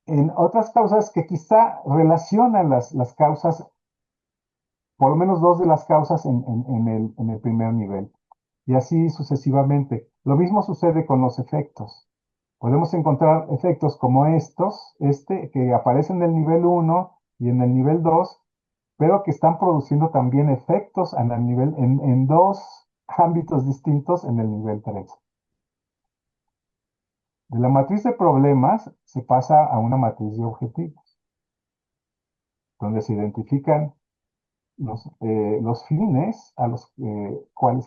en otras causas que quizá relacionan las causas, por lo menos dos de las causas en el primer nivel. Y así sucesivamente. Lo mismo sucede con los efectos. Podemos encontrar efectos como que aparecen en el nivel uno y en el nivel 2, pero que están produciendo también efectos en dos ámbitos distintos en el nivel 3. De la matriz de problemas se pasa a una matriz de objetivos, donde se identifican los fines a los cuales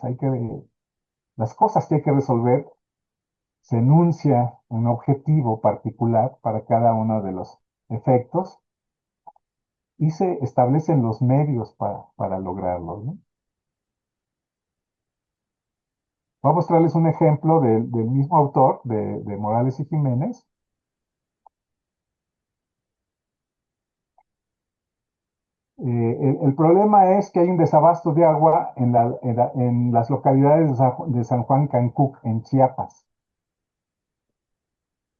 las cosas que hay que resolver, se enuncia un objetivo particular para cada uno de los efectos y se establecen los medios para lograrlo, ¿no? Voy a mostrarles un ejemplo del mismo autor, de Morales y Jiménez. El problema es que hay un desabasto de agua en las localidades de San Juan Cancuc, en Chiapas.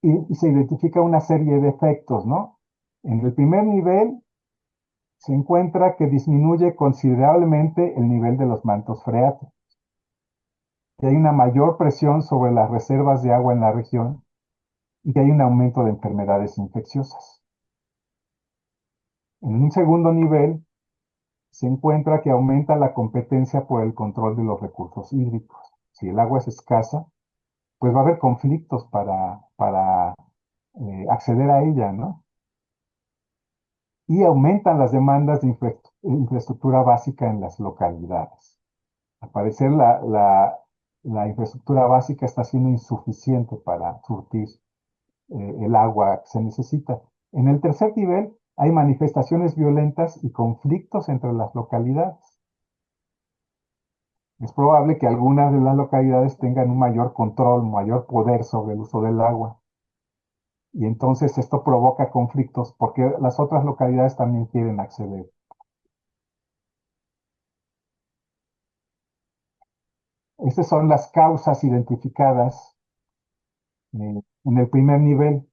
Y se identifica una serie de efectos, ¿no? En el primer nivel se encuentra que disminuye considerablemente el nivel de los mantos freáticos, que hay una mayor presión sobre las reservas de agua en la región y que hay un aumento de enfermedades infecciosas. En un segundo nivel se encuentra que aumenta la competencia por el control de los recursos hídricos. Si el agua es escasa, pues va a haber conflictos para acceder a ella, ¿no? Y aumentan las demandas de infraestructura básica en las localidades. Al parecer, la infraestructura básica está siendo insuficiente para surtir el agua que se necesita. En el tercer nivel hay manifestaciones violentas y conflictos entre las localidades. Es probable que algunas de las localidades tengan un mayor control, mayor poder sobre el uso del agua. Y entonces esto provoca conflictos porque las otras localidades también quieren acceder. Estas son las causas identificadas en el primer nivel.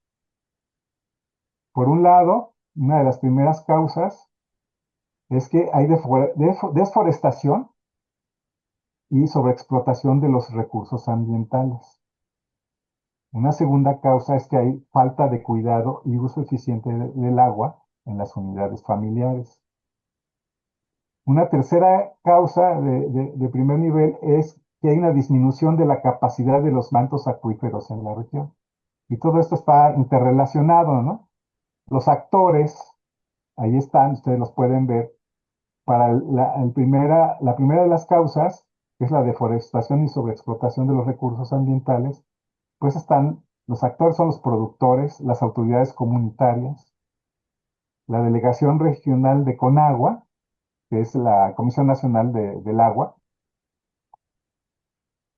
Por un lado, una de las primeras causas es que hay desforestación y sobreexplotación de los recursos ambientales. Una segunda causa es que hay falta de cuidado y uso eficiente del agua en las unidades familiares. Una tercera causa de primer nivel es que hay una disminución de la capacidad de los mantos acuíferos en la región. Y todo esto está interrelacionado, ¿no? Los actores, ahí están, ustedes los pueden ver. Para la primera de las causas, que es la deforestación y sobreexplotación de los recursos ambientales, pues los actores son los productores, las autoridades comunitarias, la delegación regional de Conagua, que es la Comisión Nacional del Agua,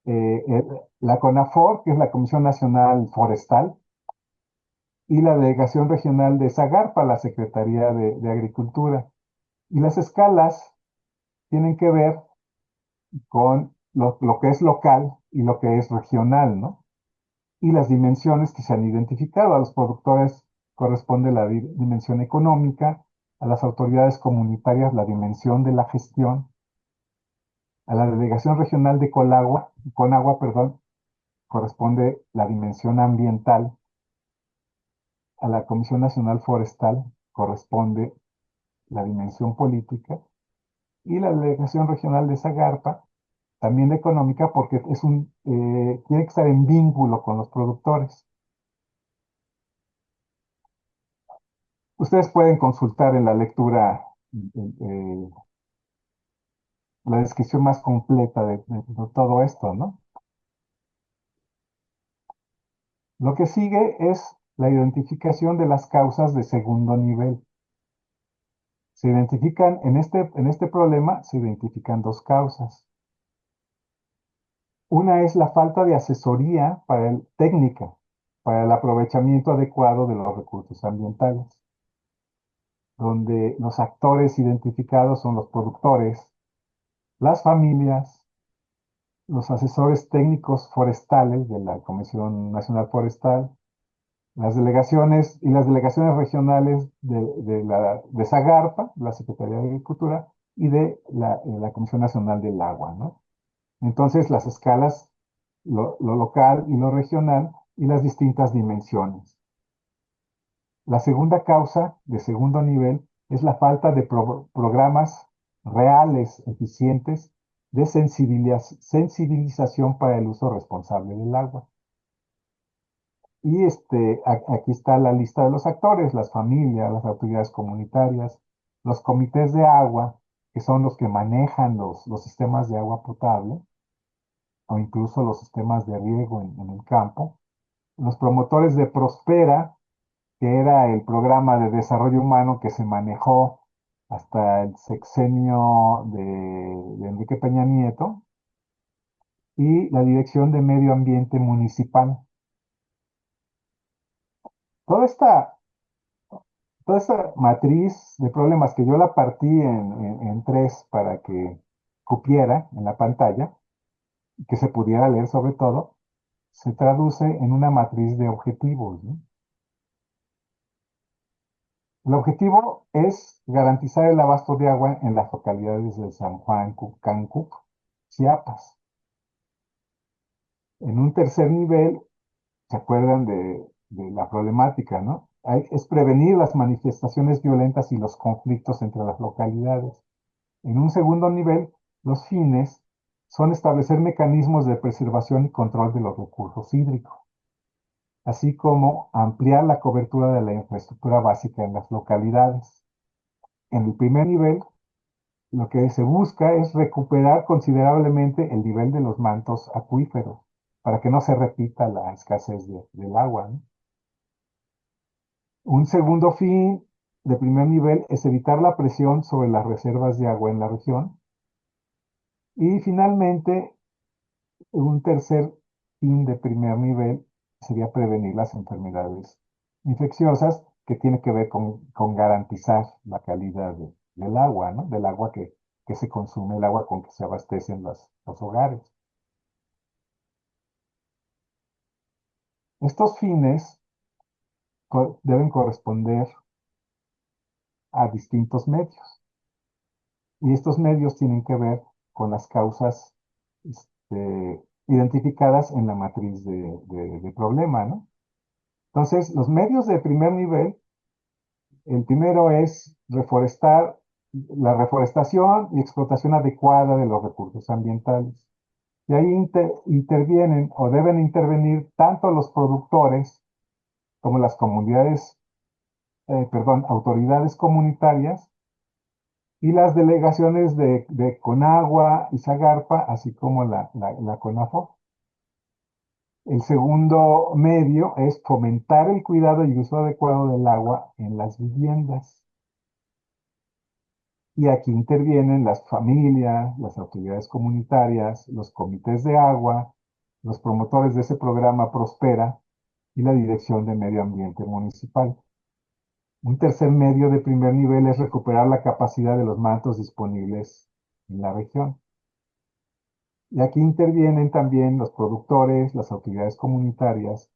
la CONAFOR, que es la Comisión Nacional Forestal, y la delegación regional de Zagarpa, la Secretaría de Agricultura. Y las escalas tienen que ver con lo que es local y lo que es regional, ¿no? Y las dimensiones que se han identificado. A los productores corresponde la dimensión económica, a las autoridades comunitarias la dimensión de la gestión, a la delegación regional de Conagua, perdón, corresponde la dimensión ambiental, a la Comisión Nacional Forestal corresponde la dimensión política y la delegación regional de Zagarpa también económica porque tiene que estar en vínculo con los productores. Ustedes pueden consultar en la lectura la descripción más completa de todo esto, ¿no? Lo que sigue es la identificación de las causas de segundo nivel. Se identifican, en este problema, se identifican dos causas. Una es la falta de asesoría técnica para el aprovechamiento adecuado de los recursos ambientales, donde los actores identificados son los productores, las familias, los asesores técnicos forestales de la Comisión Nacional Forestal, las delegaciones y las delegaciones regionales de SAGARPA, la Secretaría de Agricultura, y de la Comisión Nacional del Agua, ¿no? Entonces, las escalas, lo local y lo regional, y las distintas dimensiones. La segunda causa de segundo nivel es la falta de programas reales, eficientes, de sensibilización para el uso responsable del agua. Y aquí está la lista de los actores: las familias, las autoridades comunitarias, los comités de agua, que son los que manejan los sistemas de agua potable, o incluso los sistemas de riego en el campo, los promotores de Prospera, que era el programa de desarrollo humano que se manejó hasta el sexenio de Enrique Peña Nieto, y la Dirección de Medio Ambiente Municipal. Toda esta, toda esta matriz de problemas, que yo la partí en tres para que cupiera en la pantalla, y que se pudiera leer sobre todo, se traduce en una matriz de objetivos, ¿no? El objetivo es garantizar el abasto de agua en las localidades de San Juan, Cancuc, Chiapas. En un tercer nivel, ¿se acuerdan de la problemática, no? Es prevenir las manifestaciones violentas y los conflictos entre las localidades. En un segundo nivel, los fines son establecer mecanismos de preservación y control de los recursos hídricos, así como ampliar la cobertura de la infraestructura básica en las localidades. En el primer nivel, lo que se busca es recuperar considerablemente el nivel de los mantos acuíferos para que no se repita la escasez del agua, ¿no? Un segundo fin de primer nivel es evitar la presión sobre las reservas de agua en la región. Y finalmente, un tercer fin de primer nivel sería prevenir las enfermedades infecciosas, que tiene que ver con garantizar la calidad del agua, ¿no? Del agua que se consume, el agua con que se abastecen los hogares. Estos fines deben corresponder a distintos medios, y estos medios tienen que ver con las causas identificadas en la matriz de problema, ¿no? Entonces, los medios de primer nivel, el primero es la reforestación y explotación adecuada de los recursos ambientales. Y ahí intervienen o deben intervenir tanto los productores como las autoridades comunitarias, y las delegaciones de Conagua y Zagarpa, así como la CONAFOR. El segundo medio es fomentar el cuidado y uso adecuado del agua en las viviendas. Y aquí intervienen las familias, las autoridades comunitarias, los comités de agua, los promotores de ese programa Prospera, y la Dirección de Medio Ambiente Municipal. Un tercer medio de primer nivel es recuperar la capacidad de los mantos disponibles en la región. Y aquí intervienen también los productores, las autoridades comunitarias,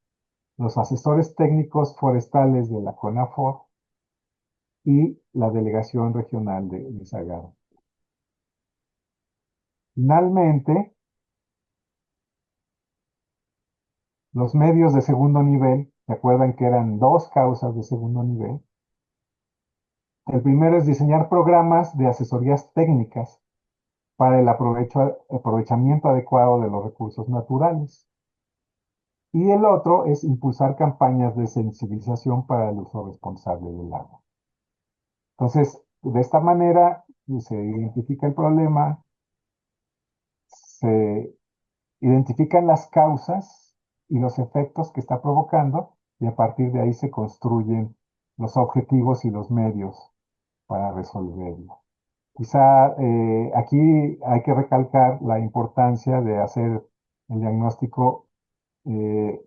los asesores técnicos forestales de la CONAFOR y la Delegación Regional de Sagar. Finalmente, los medios de segundo nivel, ¿se acuerdan que eran dos causas de segundo nivel? El primero es diseñar programas de asesorías técnicas para el aprovechamiento adecuado de los recursos naturales. Y el otro es impulsar campañas de sensibilización para el uso responsable del agua. Entonces, de esta manera se identifica el problema, se identifican las causas y los efectos que está provocando, y a partir de ahí se construyen los objetivos y los medios para resolverlo. Quizá aquí hay que recalcar la importancia de hacer el diagnóstico eh,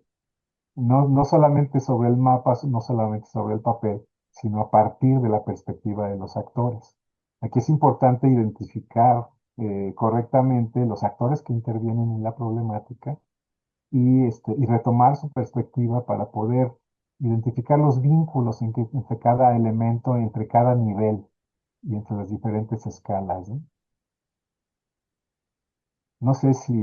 no solamente sobre el mapa, no solamente sobre el papel, sino a partir de la perspectiva de los actores. Aquí es importante identificar correctamente los actores que intervienen en la problemática y retomar su perspectiva para poder identificar los vínculos entre cada elemento, entre cada nivel y entre las diferentes escalas, ¿no? No sé si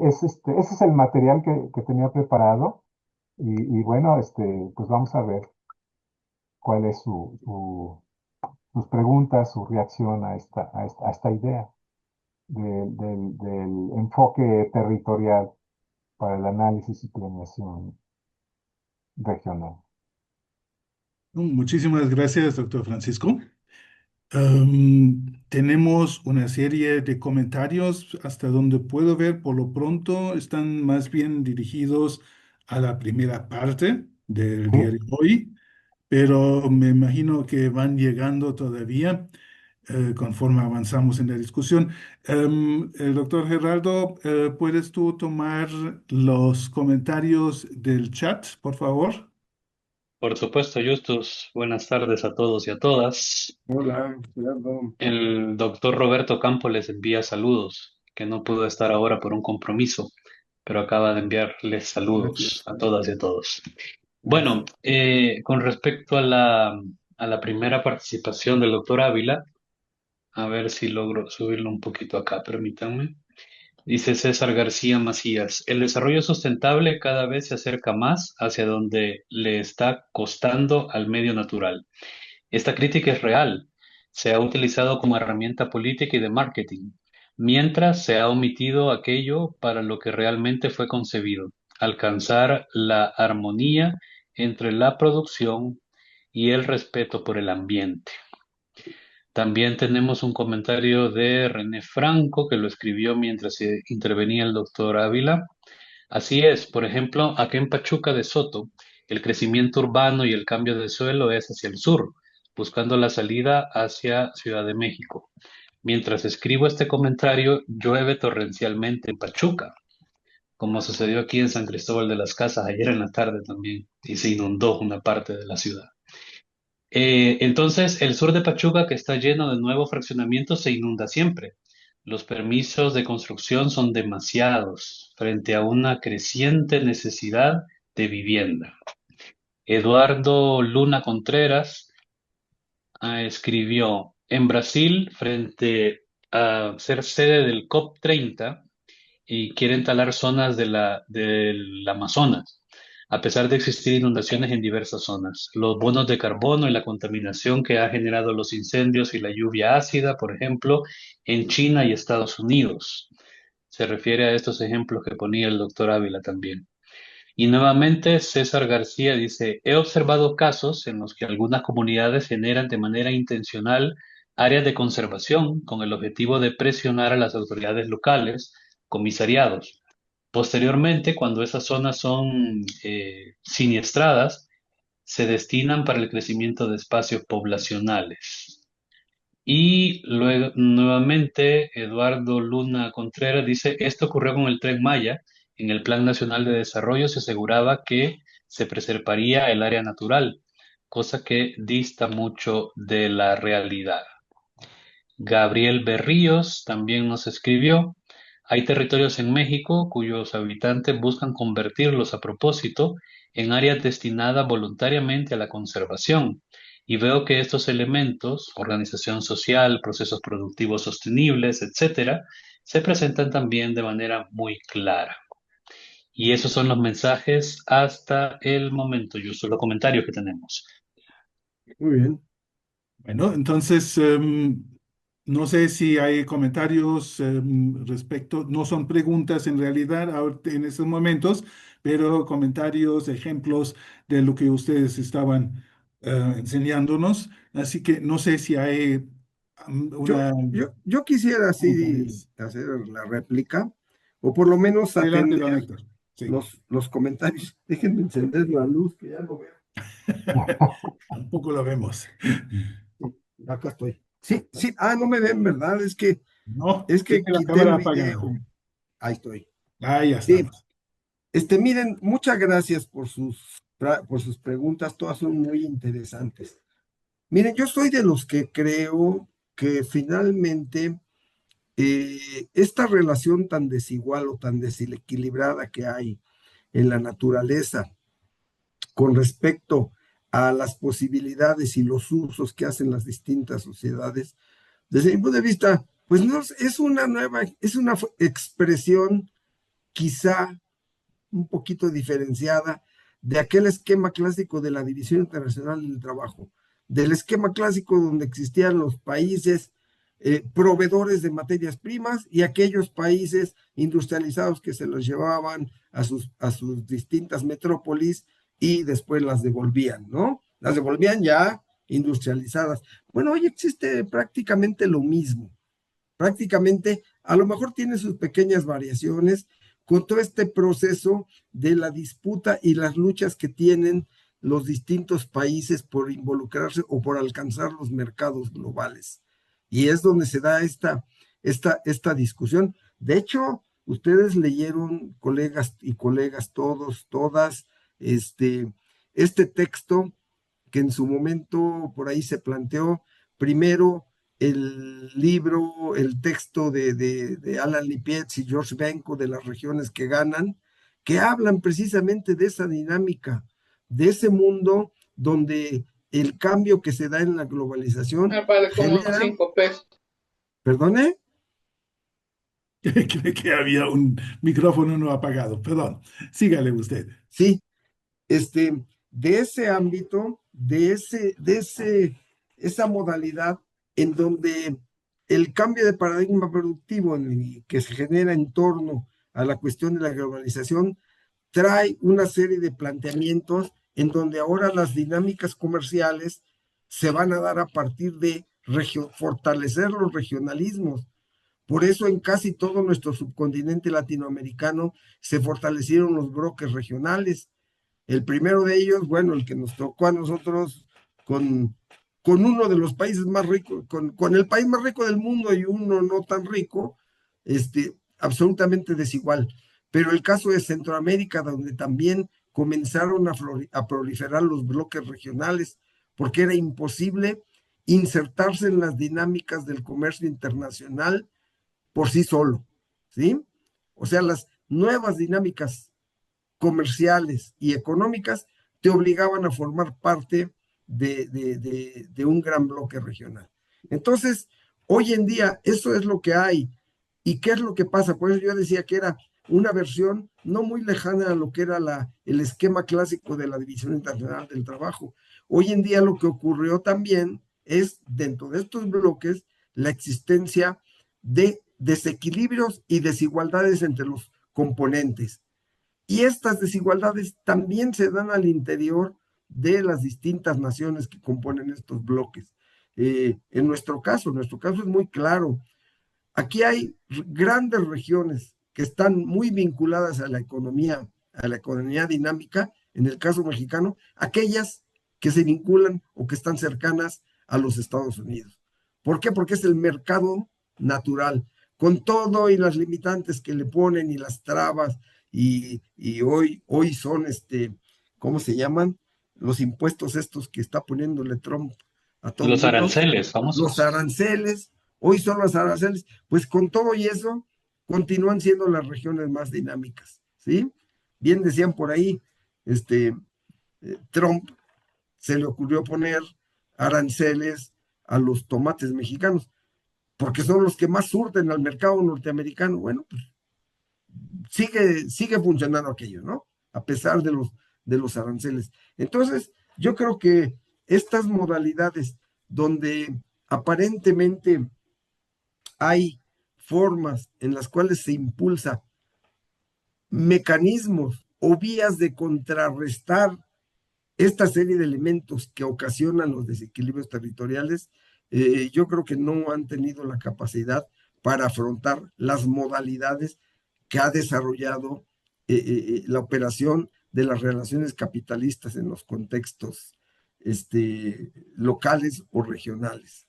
ese es el material que tenía preparado y bueno, pues vamos a ver cuál es sus preguntas, su reacción a esta idea del enfoque territorial para el análisis y planeación regional. Muchísimas gracias, doctor Francisco. Tenemos una serie de comentarios hasta donde puedo ver. Por lo pronto están más bien dirigidos a la primera parte del Sí, día de hoy, pero me imagino que van llegando todavía conforme avanzamos en la discusión. El doctor Gerardo, ¿puedes tú tomar los comentarios del chat, por favor? Por supuesto, Justus. Buenas tardes a todos y a todas. Hola, Gerardo. El doctor Roberto Campo les envía saludos, que no pudo estar ahora por un compromiso, pero acaba de enviarles saludos Gracias. a todas y a todos. Gracias. Bueno, con respecto a la primera participación del doctor Ávila, a ver si logro subirlo un poquito acá, permítanme. Dice César García Macías, el desarrollo sustentable cada vez se acerca más hacia donde le está costando al medio natural. Esta crítica es real. Se ha utilizado como herramienta política y de marketing, mientras se ha omitido aquello para lo que realmente fue concebido, alcanzar la armonía entre la producción y el respeto por el ambiente. También tenemos un comentario de René Franco, que lo escribió mientras intervenía el doctor Ávila. Así es, por ejemplo, aquí en Pachuca de Soto, el crecimiento urbano y el cambio de suelo es hacia el sur, buscando la salida hacia Ciudad de México. Mientras escribo este comentario, llueve torrencialmente en Pachuca, como sucedió aquí en San Cristóbal de las Casas ayer en la tarde también, y se inundó una parte de la ciudad. Entonces, el sur de Pachuca, que está lleno de nuevos fraccionamientos, se inunda siempre. Los permisos de construcción son demasiados frente a una creciente necesidad de vivienda. Eduardo Luna Contreras escribió, en Brasil, frente a ser sede del COP30, y quieren talar zonas del Amazonas, a pesar de existir inundaciones en diversas zonas. Los bonos de carbono y la contaminación que ha generado los incendios y la lluvia ácida, por ejemplo, en China y Estados Unidos. Se refiere a estos ejemplos que ponía el doctor Ávila también. Y nuevamente César García dice, he observado casos en los que algunas comunidades generan de manera intencional áreas de conservación con el objetivo de presionar a las autoridades locales, comisariados. Posteriormente, cuando esas zonas son siniestradas, se destinan para el crecimiento de espacios poblacionales. Y luego, nuevamente, Eduardo Luna Contreras dice, esto ocurrió con el Tren Maya. En el Plan Nacional de Desarrollo se aseguraba que se preservaría el área natural, cosa que dista mucho de la realidad. Gabriel Berríos también nos escribió, hay territorios en México cuyos habitantes buscan convertirlos a propósito en áreas destinadas voluntariamente a la conservación. Y veo que estos elementos, organización social, procesos productivos sostenibles, etcétera, se presentan también de manera muy clara. Y esos son los mensajes hasta el momento, Justo, los comentarios que tenemos. Muy bien. Bueno, entonces No sé si hay comentarios respecto, no son preguntas en realidad en estos momentos, pero comentarios, ejemplos de lo que ustedes estaban enseñándonos. Así que no sé si hay una... Yo quisiera así comentarios. hacer la réplica, o por lo menos Adelante, don atender Héctor. Sí, los comentarios. Déjenme encender la luz, que ya lo veo. tampoco lo vemos. Sí, acá estoy. Sí, sí, no me ven, ¿verdad? No, Es que tiene la quité el cámara apagada. video. Ahí estoy. Ahí ya Sí, estamos. miren, muchas gracias por sus preguntas, todas son muy interesantes. Miren, yo soy de los que creo que finalmente esta relación tan desigual o tan desequilibrada que hay en la naturaleza con respecto a las posibilidades y los usos que hacen las distintas sociedades, desde mi punto de vista, pues no es una nueva, es una expresión quizá un poquito diferenciada de aquel esquema clásico de la División Internacional del Trabajo, del esquema clásico donde existían los países proveedores de materias primas y aquellos países industrializados que se los llevaban a sus distintas metrópolis y después las devolvían, ¿no? Las devolvían ya industrializadas. Bueno, hoy existe prácticamente lo mismo, prácticamente, a lo mejor tiene sus pequeñas variaciones con todo este proceso de la disputa y las luchas que tienen los distintos países por involucrarse o por alcanzar los mercados globales. Y es donde se da esta discusión. De hecho, ustedes leyeron, colegas y colegas, todos, todas, este texto que en su momento por ahí se planteó primero el libro, el texto de Alan Lipietz y George Benko de las regiones que ganan, que hablan precisamente de esa dinámica, de ese mundo donde el cambio que se da en la globalización Vale como genera, 5 pesos. perdone, Creo que había un micrófono no apagado. Perdón. Sígale usted. sí, de ese ámbito, esa modalidad en donde el cambio de paradigma productivo que se genera en torno a la cuestión de la globalización trae una serie de planteamientos en donde ahora las dinámicas comerciales se van a dar a partir de fortalecer los regionalismos. Por eso en casi todo nuestro subcontinente latinoamericano se fortalecieron los bloques regionales. El primero de ellos, bueno, el que nos tocó a nosotros con, con uno de los países más ricos, con el país más rico del mundo y uno no tan rico, absolutamente desigual. Pero el caso de Centroamérica, donde también comenzaron a proliferar los bloques regionales, porque era imposible insertarse en las dinámicas del comercio internacional por sí solo, ¿sí? O sea, las nuevas dinámicas comerciales y económicas te obligaban a formar parte de un gran bloque regional. Entonces, hoy en día eso es lo que hay. ¿Y qué es lo que pasa? Por eso yo decía que era una versión no muy lejana a lo que era el esquema clásico de la División Internacional del Trabajo. Hoy en día lo que ocurrió también es, dentro de estos bloques, la existencia de desequilibrios y desigualdades entre los componentes. Y estas desigualdades también se dan al interior de las distintas naciones que componen estos bloques. Nuestro caso es muy claro. Aquí hay grandes regiones que están muy vinculadas a la economía dinámica, en el caso mexicano, aquellas que se vinculan o que están cercanas a los Estados Unidos. ¿Por qué? Porque es el mercado natural, con todo y las limitantes que le ponen y las trabas, y hoy son, ¿cómo se llaman? Los impuestos estos que está poniéndole Trump a todo el Los mundo, aranceles los famosos. aranceles, hoy son los aranceles, pues con todo y eso, continúan siendo las regiones más dinámicas, ¿sí? Bien decían por ahí, este, Trump se le ocurrió poner aranceles a los tomates mexicanos, porque son los que más surten al mercado norteamericano. Bueno, pues sigue funcionando aquello, ¿no? A pesar de los aranceles. Entonces, yo creo que estas modalidades donde aparentemente hay formas en las cuales se impulsa mecanismos o vías de contrarrestar esta serie de elementos que ocasionan los desequilibrios territoriales, yo creo que no han tenido la capacidad para afrontar las modalidades que ha desarrollado la operación de las relaciones capitalistas en los contextos locales o regionales.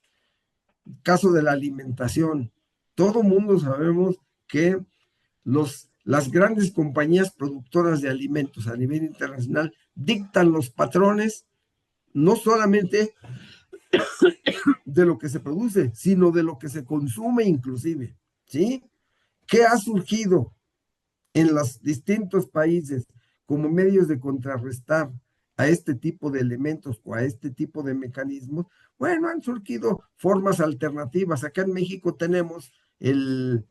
Caso de la alimentación, todo mundo sabemos que las grandes compañías productoras de alimentos a nivel internacional dictan los patrones no solamente de lo que se produce, sino de lo que se consume inclusive, ¿sí? ¿Qué ha surgido en los distintos países como medios de contrarrestar a este tipo de elementos o a este tipo de mecanismos? Bueno, han surgido formas alternativas. Acá en México tenemos el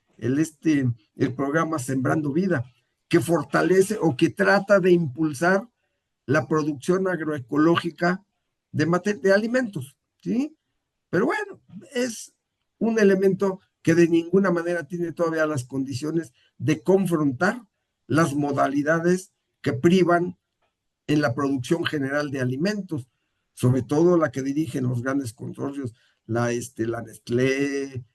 programa Sembrando Vida, que fortalece o que trata de impulsar la producción agroecológica de alimentos, ¿sí? Pero bueno, es un elemento que de ninguna manera tiene todavía las condiciones de confrontar las modalidades que privan en la producción general de alimentos, sobre todo la que dirigen los grandes consorcios, la Nestlé,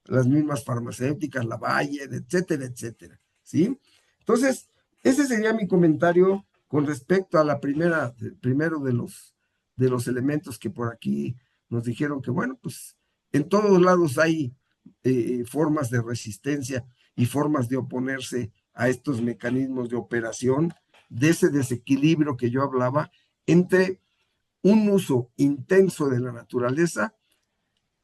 las mismas farmacéuticas, la Bayer, etcétera, etcétera, ¿sí? Entonces, ese sería mi comentario con respecto a primero de los elementos que por aquí nos dijeron que, bueno, pues en todos lados hay formas de resistencia y formas de oponerse a estos mecanismos de operación, de ese desequilibrio que yo hablaba entre un uso intenso de la naturaleza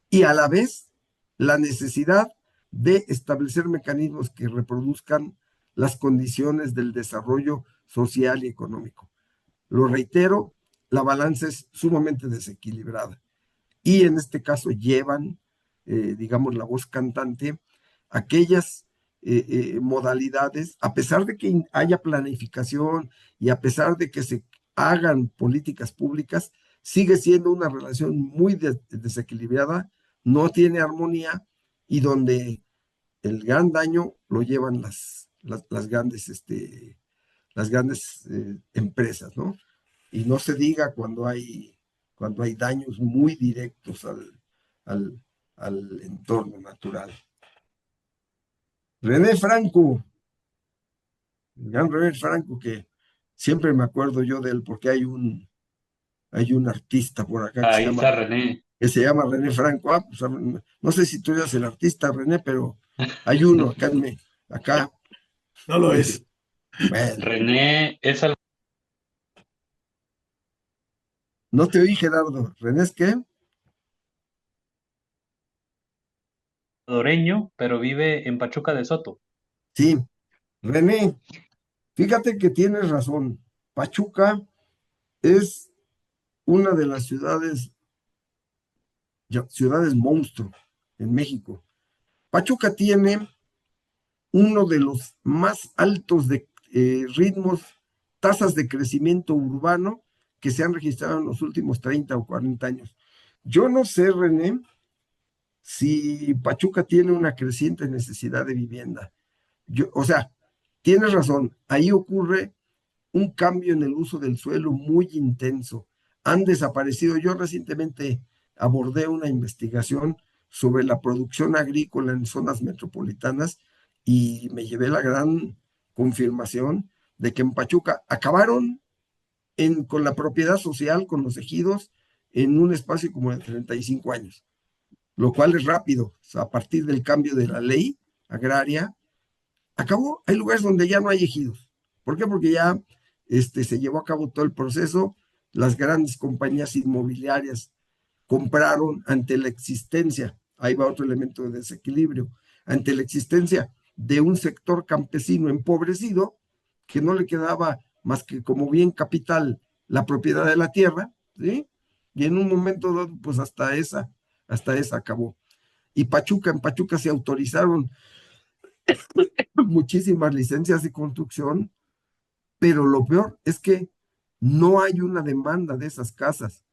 y a la vez la necesidad de establecer mecanismos que reproduzcan las condiciones del desarrollo social y económico. Lo reitero, la balanza es sumamente desequilibrada y en este caso llevan, digamos, la voz cantante aquellas modalidades, a pesar de que haya planificación y a pesar de que se hagan políticas públicas, sigue siendo una relación muy desequilibrada, no tiene armonía y donde el gran daño lo llevan las grandes empresas, ¿no? Y no se diga cuando hay daños muy directos al, al entorno natural. René Franco, el gran René Franco, que siempre me acuerdo yo de él porque hay un artista por acá Ahí está René. que se llama René Franco. Ah, pues, no sé si tú eres el artista, René, pero hay uno acá. No lo es. Bueno, René es no te oí, Gerardo. ¿René es qué? salvadoreño, pero vive en Pachuca de Soto. Sí, René, fíjate que tienes razón. Pachuca es una de las ciudades monstruo en México. Pachuca tiene uno de los más altos ritmos, tasas de crecimiento urbano que se han registrado en los últimos 30 o 40 años. Yo no sé, René, si Pachuca tiene una creciente necesidad de vivienda. O sea, tienes razón, ahí ocurre un cambio en el uso del suelo muy intenso. Han desaparecido. Yo recientemente abordé una investigación sobre la producción agrícola en zonas metropolitanas y me llevé la gran confirmación de que en Pachuca acabaron con la propiedad social, con los ejidos, en un espacio como de 35 años, lo cual es rápido. O sea, a partir del cambio de la ley agraria, acabó. Hay lugares donde ya no hay ejidos. ¿Por qué? Porque ya se llevó a cabo todo el proceso. Las grandes compañías inmobiliarias compraron ante la existencia, ahí va otro elemento de desequilibrio, ante la existencia de un sector campesino empobrecido que no le quedaba más que como bien capital la propiedad de la tierra, ¿sí? Y en un momento dado, pues hasta esa acabó. Y en Pachuca se autorizaron muchísimas licencias de construcción, pero lo peor es que no hay una demanda de esas casas.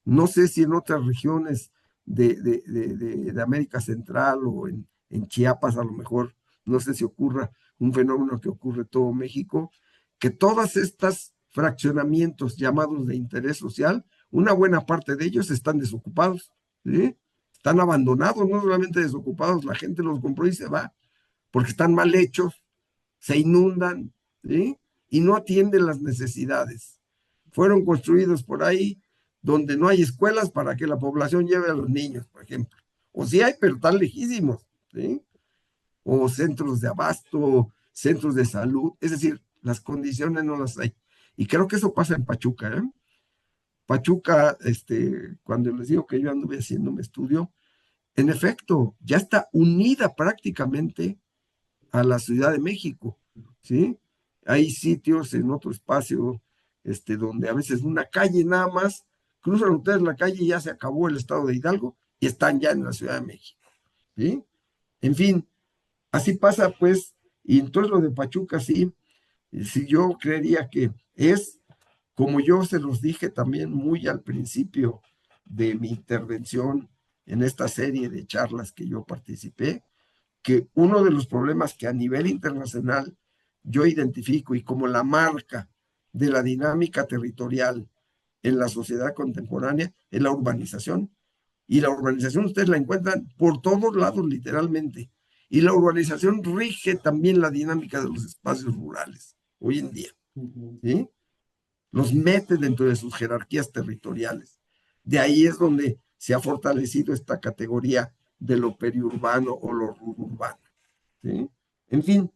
No sé si en otras regiones de América Central o en Chiapas a lo mejor, no sé si ocurra un fenómeno que ocurre en todo México, que todas estas fraccionamientos llamados de interés social, una buena parte de ellos están desocupados, ¿sí? Están abandonados, no solamente desocupados, la gente los compró y se va, porque están mal hechos, se inundan, ¿sí? Y no atienden las necesidades. Fueron construidos por ahí donde no hay escuelas para que la población lleve a los niños, por ejemplo. O sí hay, pero están lejísimos, ¿sí? O centros de abasto, centros de salud, es decir, las condiciones no las hay. Y creo que eso pasa en Pachuca, ¿eh? Pachuca, cuando les digo que yo anduve haciendo mi estudio, en efecto, ya está unida prácticamente a la Ciudad de México, ¿sí? Hay sitios en otro espacio, donde a veces una calle nada más, cruzan ustedes la calle y ya se acabó el estado de Hidalgo y están ya en la Ciudad de México, ¿sí? En fin, así pasa pues, y entonces lo de Pachuca sí, si yo creería que es, como yo se los dije también muy al principio de mi intervención en esta serie de charlas que yo participé, que uno de los problemas que a nivel internacional yo identifico y como la marca de la dinámica territorial en la sociedad contemporánea es la urbanización. Y la urbanización ustedes la encuentran por todos lados literalmente. Y la urbanización rige también la dinámica de los espacios rurales hoy en día, ¿sí? Los mete dentro de sus jerarquías territoriales. De ahí es donde se ha fortalecido esta categoría de lo periurbano o lo urbano, ¿sí? En fin,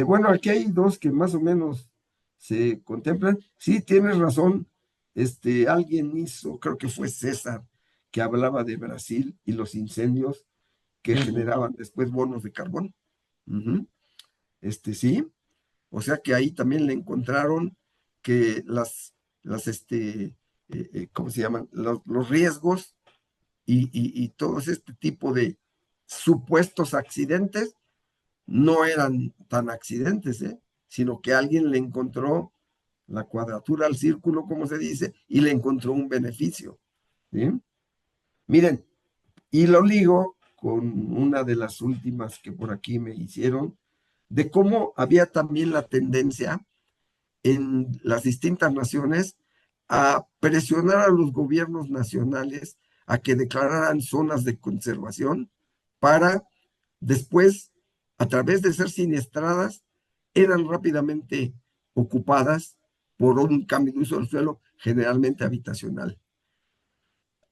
bueno, aquí hay dos que más o menos se contemplan. Sí, tienes razón. Alguien hizo, creo que fue César, que hablaba de Brasil y los incendios que generaban después bonos de carbón. Ujú. Sí, o sea que ahí también le encontraron que ¿cómo se llaman? Los riesgos y todos este tipo de supuestos accidentes no eran tan accidentes, ¿eh? Sino que alguien le encontró la cuadratura al círculo, como se dice, y le encontró un beneficio, ¿sí? Miren, y lo ligo con una de las últimas que por aquí me hicieron, de cómo había también la tendencia en las distintas naciones a presionar a los gobiernos nacionales a que declararan zonas de conservación para después, a través de ser siniestradas, eran rápidamente ocupadas por un cambio de uso del suelo, generalmente habitacional.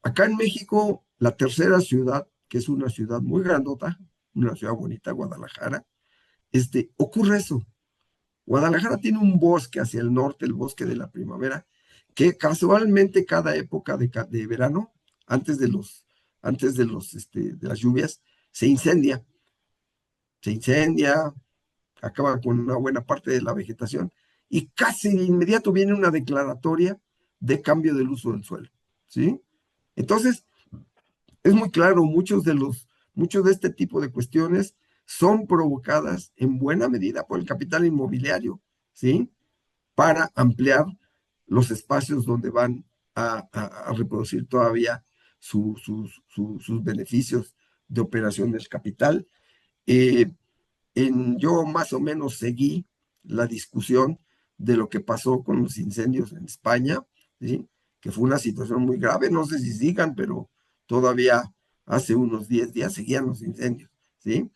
Acá en México, la tercera ciudad, que es una ciudad muy grandota, una ciudad bonita, Guadalajara, ocurre eso. Guadalajara tiene un bosque hacia el norte, el bosque de la primavera, que casualmente cada época de verano, antes de las lluvias, se incendia. Se incendia, acaba con una buena parte de la vegetación y casi de inmediato viene una declaratoria de cambio del uso del suelo, ¿sí? Entonces, es muy claro, muchos de este tipo de cuestiones son provocadas en buena medida por el capital inmobiliario, ¿sí? Para ampliar los espacios donde van a reproducir todavía sus beneficios de operación del capital. Eh, yo más o menos seguí la discusión de lo que pasó con los incendios en España, ¿sí? Que fue una situación muy grave, no sé si sigan, pero todavía hace unos 10 días seguían los incendios, ¿sí?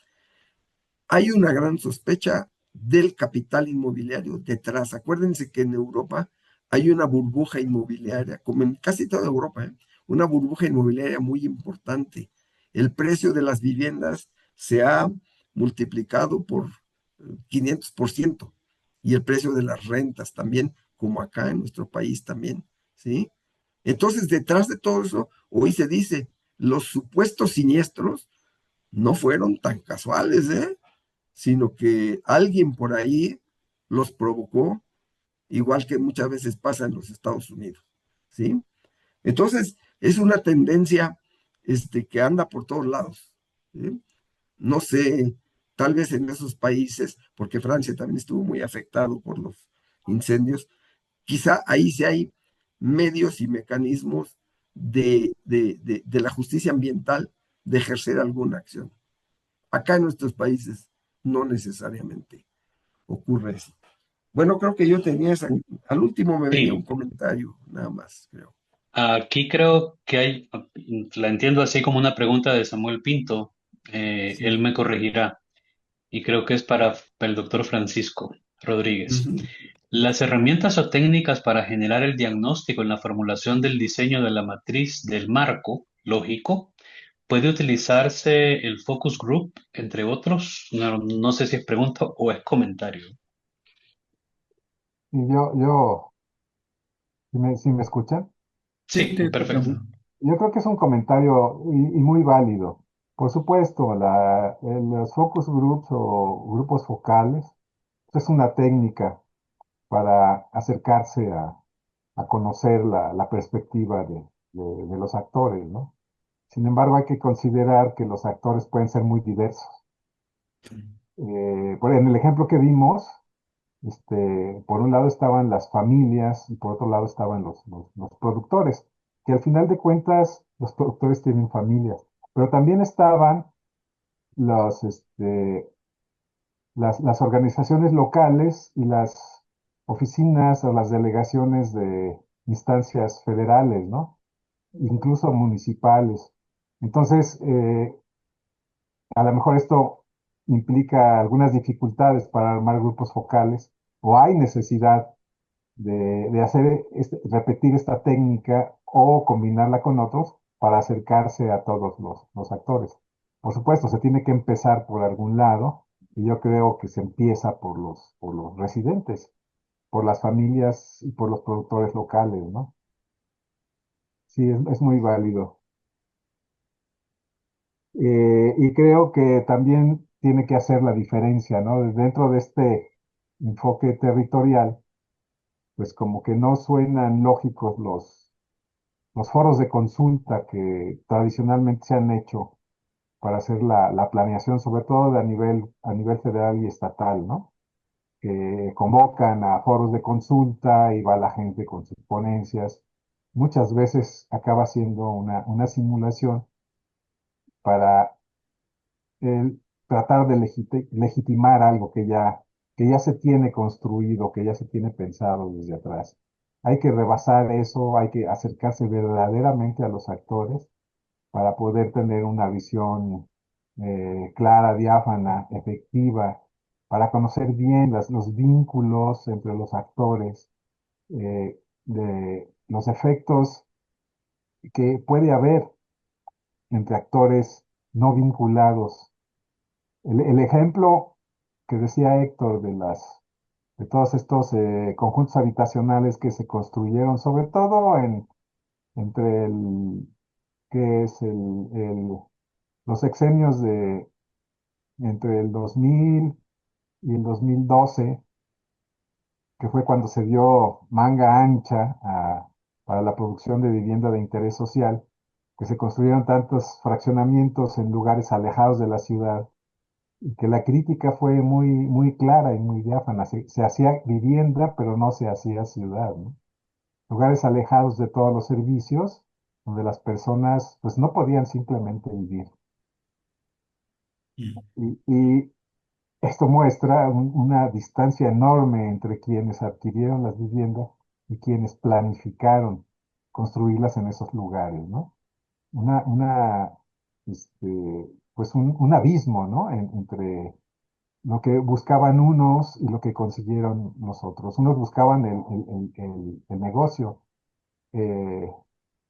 Hay una gran sospecha del capital inmobiliario detrás. Acuérdense que en Europa hay una burbuja inmobiliaria, como en casi toda Europa, ¿eh? Una burbuja inmobiliaria muy importante. El precio de las viviendas se ha multiplicado por 500% y el precio de las rentas también, como acá en nuestro país también, ¿sí? Entonces, detrás de todo eso, hoy se dice, los supuestos siniestros no fueron tan casuales, ¿eh? Sino que alguien por ahí los provocó, igual que muchas veces pasa en los Estados Unidos, ¿sí? Entonces, es una tendencia que anda por todos lados, ¿sí? No sé, tal vez en esos países, porque Francia también estuvo muy afectado por los incendios, quizá ahí sí hay medios y mecanismos de la justicia ambiental de ejercer alguna acción. Acá en nuestros países no necesariamente ocurre eso. Bueno, creo que yo tenía esa, al último me venía un Sí, comentario, nada más, creo. aquí creo que hay, la entiendo así como una pregunta de Samuel Pinto, él Sí. me corregirá, y creo que es para el doctor Francisco Rodríguez. Ujú. Las herramientas o técnicas para generar el diagnóstico en la formulación del diseño de la matriz del marco lógico, ¿puede utilizarse el focus group, entre otros? No, no sé si es pregunta o es comentario. Y si me escuchan, Sí, Sí, te perfecto. escuchamos. yo creo que es un comentario y muy válido. Por supuesto, los focus groups o grupos focales es una técnica para acercarse a conocer la perspectiva de los actores, ¿no? Sin embargo, hay que considerar que los actores pueden ser muy diversos. En el ejemplo que vimos, por un lado estaban las familias y por otro lado estaban los productores, que al final de cuentas los productores tienen familias, pero también estaban los, las organizaciones locales y las oficinas o las delegaciones de instancias federales, ¿no? Incluso municipales. Entonces, a lo mejor esto implica algunas dificultades para armar grupos focales o hay necesidad de hacer repetir esta técnica o combinarla con otros para acercarse a todos los actores. Por supuesto, se tiene que empezar por algún lado y yo creo que se empieza por los residentes, por las familias y por los productores locales, ¿no? Sí, es muy válido. Y creo que también tiene que hacer la diferencia, ¿no? Dentro de este enfoque territorial, pues como que no suenan lógicos los foros de consulta que tradicionalmente se han hecho para hacer la planeación, sobre todo a nivel federal y estatal, ¿no? Que convocan a foros de consulta y va la gente con sus ponencias. Muchas veces acaba siendo una simulación para tratar de legitimar algo que ya se tiene construido, que ya se tiene pensado desde atrás. Hay que rebasar eso, hay que acercarse verdaderamente a los actores para poder tener una visión clara, diáfana, efectiva, para conocer bien los vínculos entre los actores, de los efectos que puede haber entre actores no vinculados. El ejemplo que decía Héctor de todos estos conjuntos habitacionales que se construyeron, sobre todo entre que es los sexenios entre el 2000 y el 2012, que fue cuando se dio manga ancha para la producción de vivienda de interés social, que se construyeron tantos fraccionamientos en lugares alejados de la ciudad y que la crítica fue muy, muy clara y muy diáfana. Se hacía vivienda, pero no se hacía ciudad, ¿no? Lugares alejados de todos los servicios, donde las personas pues no podían simplemente vivir. Y esto muestra una distancia enorme entre quienes adquirieron las viviendas y quienes planificaron construirlas en esos lugares, ¿no? Una, pues un abismo, ¿no? Entre lo que buscaban unos y lo que consiguieron los otros. Unos buscaban el negocio, eh,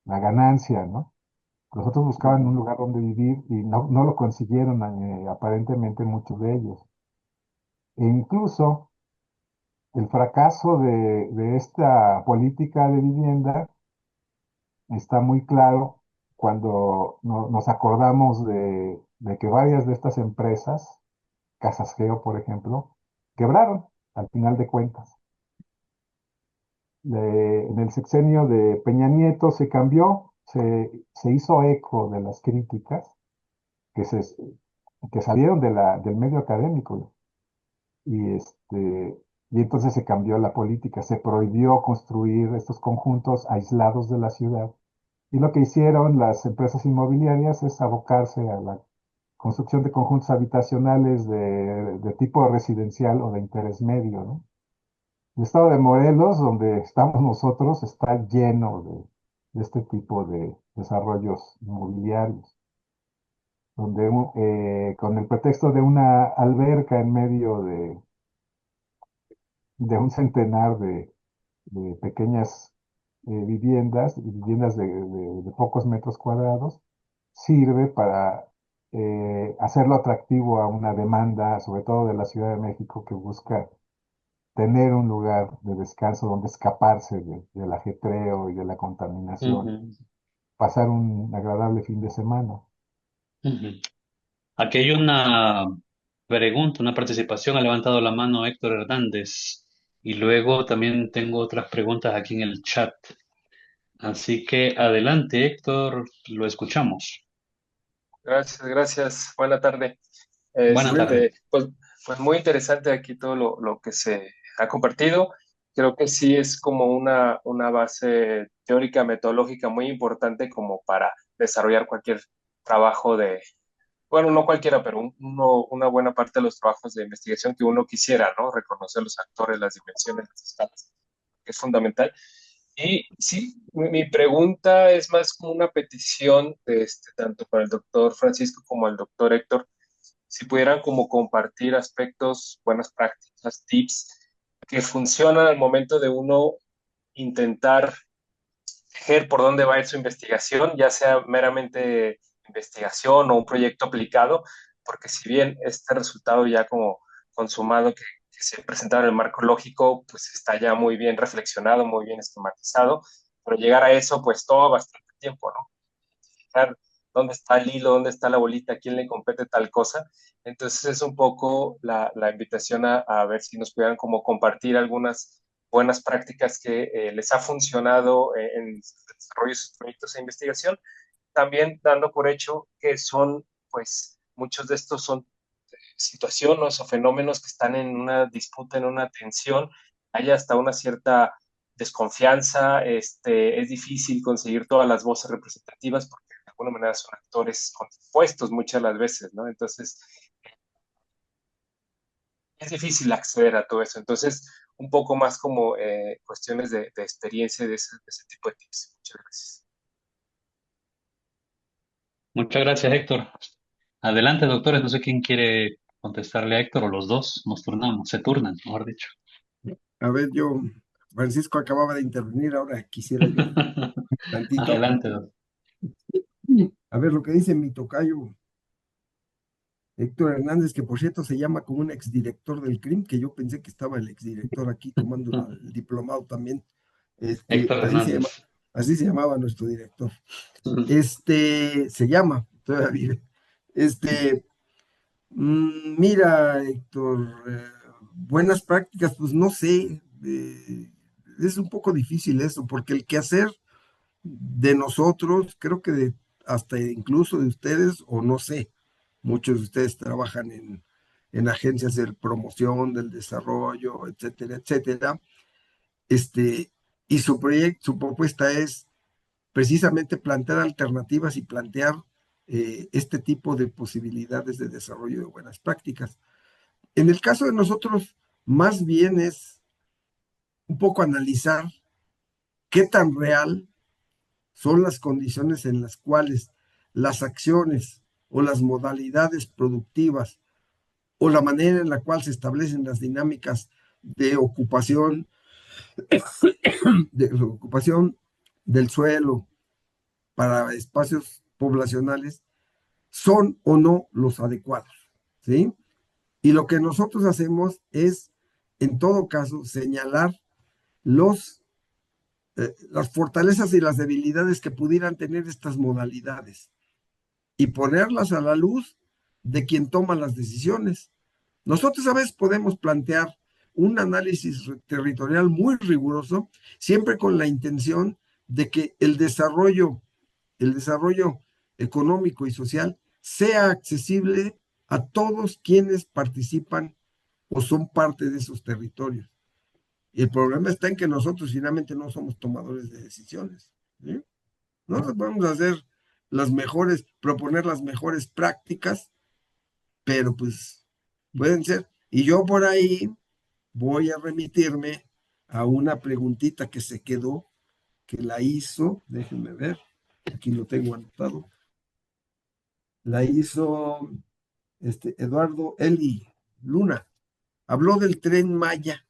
la ganancia, ¿no? Los otros buscaban un lugar donde vivir y no lo consiguieron, aparentemente muchos de ellos. E incluso el fracaso de esta política de vivienda está muy claro cuando nos acordamos de que varias de estas empresas, Casas Geo, por ejemplo, quebraron al final de cuentas. En el sexenio de Peña Nieto se cambió, se hizo eco de las críticas que, se, que salieron del medio académico y, y entonces se cambió la política, se prohibió construir estos conjuntos aislados de la ciudad Y lo que hicieron las empresas inmobiliarias es abocarse a la construcción de conjuntos habitacionales de tipo residencial o de interés medio, ¿no? El estado de Morelos, donde estamos nosotros, está lleno de este tipo de desarrollos inmobiliarios, donde con el pretexto de una alberca en medio de un centenar de pequeñas viviendas de pocos metros cuadrados, sirve para hacerlo atractivo a una demanda, sobre todo de la Ciudad de México, que busca tener un lugar de descanso donde escaparse del ajetreo y de la contaminación, Ujú, pasar un agradable fin de semana. ujú. Aquí hay una pregunta, una participación. Ha levantado la mano Héctor Hernández. Y luego también tengo otras preguntas aquí en el chat. Así que adelante, Héctor, lo escuchamos. Gracias, gracias. Buena tarde. Buena tarde. Pues muy interesante aquí todo lo que se ha compartido. Creo que sí es como una base teórica, metodológica muy importante como para desarrollar cualquier trabajo de, bueno, no cualquiera, pero una buena parte de los trabajos de investigación que uno quisiera, ¿no? Reconocer los actores, las dimensiones, las escalas, que es fundamental. Y sí, mi pregunta es más como una petición de tanto para el doctor Francisco como el doctor Héctor, si pudieran como compartir aspectos, buenas prácticas, tips que funcionan al momento de uno intentar ver por dónde va a ir su investigación, ya sea meramente investigación o un proyecto aplicado, porque si bien este resultado ya como consumado que se presentaba en el marco lógico, pues está ya muy bien reflexionado, muy bien esquematizado, pero llegar a eso pues toma bastante tiempo, ¿no? Fijar dónde está el hilo, dónde está la bolita, a quién le compete tal cosa. Entonces es un poco la invitación a ver si nos pudieran como compartir algunas buenas prácticas que les ha funcionado en el desarrollo de sus proyectos de investigación, también dando por hecho que son, pues, muchos de estos son situaciones o fenómenos que están en una disputa, en una tensión, hay hasta una cierta desconfianza, es difícil conseguir todas las voces representativas porque de alguna manera son actores contrapuestos muchas de las veces, ¿no? Entonces, es difícil acceder a todo eso. Entonces, un poco más como cuestiones de experiencia de ese tipo de tips. Muchas gracias. Muchas gracias, Héctor. Adelante, doctores. No sé quién quiere contestarle a Héctor o los dos. Nos turnamos, se turnan, mejor dicho. A ver, Francisco acababa de intervenir, ahora quisiera yo tantito. Adelante, doctor. A ver, lo que dice mi tocayo Héctor Hernández, que por cierto se llama como un exdirector del CRIM, que yo pensé que estaba el exdirector aquí tomando el diplomado también. Héctor Hernández. Así se llamaba nuestro director. Se llama, todavía vive. Este, Mira, Héctor, buenas prácticas, pues no sé, es un poco difícil eso, porque el quehacer de nosotros, creo que hasta incluso de ustedes, o no sé, muchos de ustedes trabajan en agencias de promoción, del desarrollo, etcétera, etcétera. Este, y su propuesta es precisamente plantear alternativas y plantear este tipo de posibilidades de desarrollo de buenas prácticas. En el caso de nosotros, más bien es un poco analizar qué tan real son las condiciones en las cuales las acciones o las modalidades productivas o la manera en la cual se establecen las dinámicas de ocupación del suelo para espacios poblacionales son o no los adecuados, ¿sí? Y lo que nosotros hacemos es, en todo caso, señalar las fortalezas y las debilidades que pudieran tener estas modalidades y ponerlas a la luz de quien toma las decisiones. Nosotros a veces podemos plantear un análisis territorial muy riguroso, siempre con la intención de que el desarrollo económico y social sea accesible a todos quienes participan o son parte de esos territorios. Y el problema está en que nosotros finalmente no somos tomadores de decisiones, ¿sí? Nosotros podemos hacer las mejores, proponer las mejores prácticas, pero pues pueden ser. Y yo por ahí voy a remitirme a una preguntita que se quedó, que la hizo, déjenme ver, aquí lo tengo anotado, la hizo Eduardo Eli Luna. Habló del Tren Maya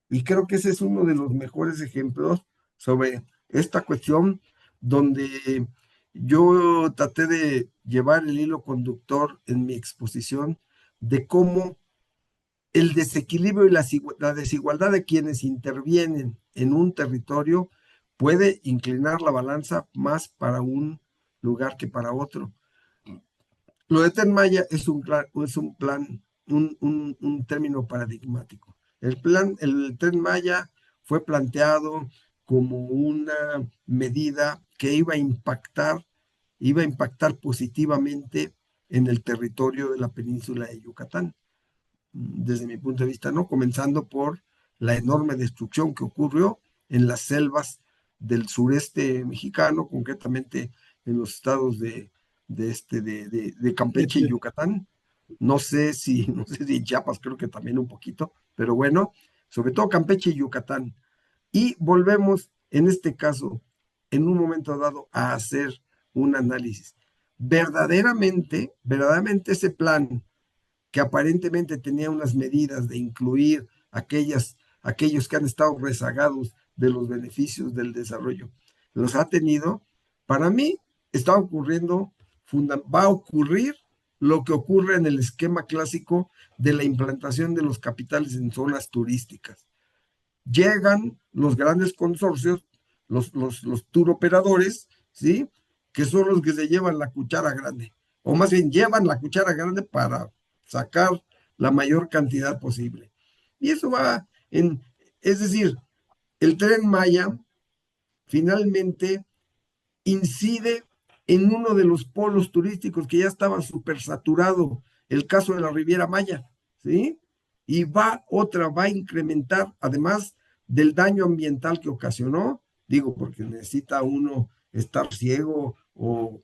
y creo que ese es uno de los mejores ejemplos sobre esta cuestión donde yo traté de llevar el hilo conductor en mi exposición de cómo el desequilibrio y la desigualdad de quienes intervienen en un territorio puede inclinar la balanza más para un lugar que para otro. Lo de Tren Maya es un término paradigmático. El Tren Maya fue planteado como una medida que iba a impactar positivamente en el territorio de la península de Yucatán, desde mi punto de vista, ¿no? Comenzando por la enorme destrucción que ocurrió en las selvas del sureste mexicano, concretamente en los estados de Campeche y Yucatán. No sé si Chiapas, creo que también un poquito, pero bueno, sobre todo Campeche y Yucatán. Y volvemos, en este caso, en un momento dado, a hacer un análisis. Verdaderamente ese plan que aparentemente tenía unas medidas de incluir aquellos que han estado rezagados de los beneficios del desarrollo, los ha tenido. Para mí va a ocurrir lo que ocurre en el esquema clásico de la implantación de los capitales en zonas turísticas. Llegan los grandes consorcios, los tour operadores, ¿sí? Que son los que se llevan la cuchara grande, o más bien llevan la cuchara grande para sacar la mayor cantidad posible. Y eso es decir, el Tren Maya finalmente incide en uno de los polos turísticos que ya estaba súper saturado, el caso de la Riviera Maya, ¿sí? Y va a incrementar, además del daño ambiental que ocasionó, digo, porque necesita uno estar ciego o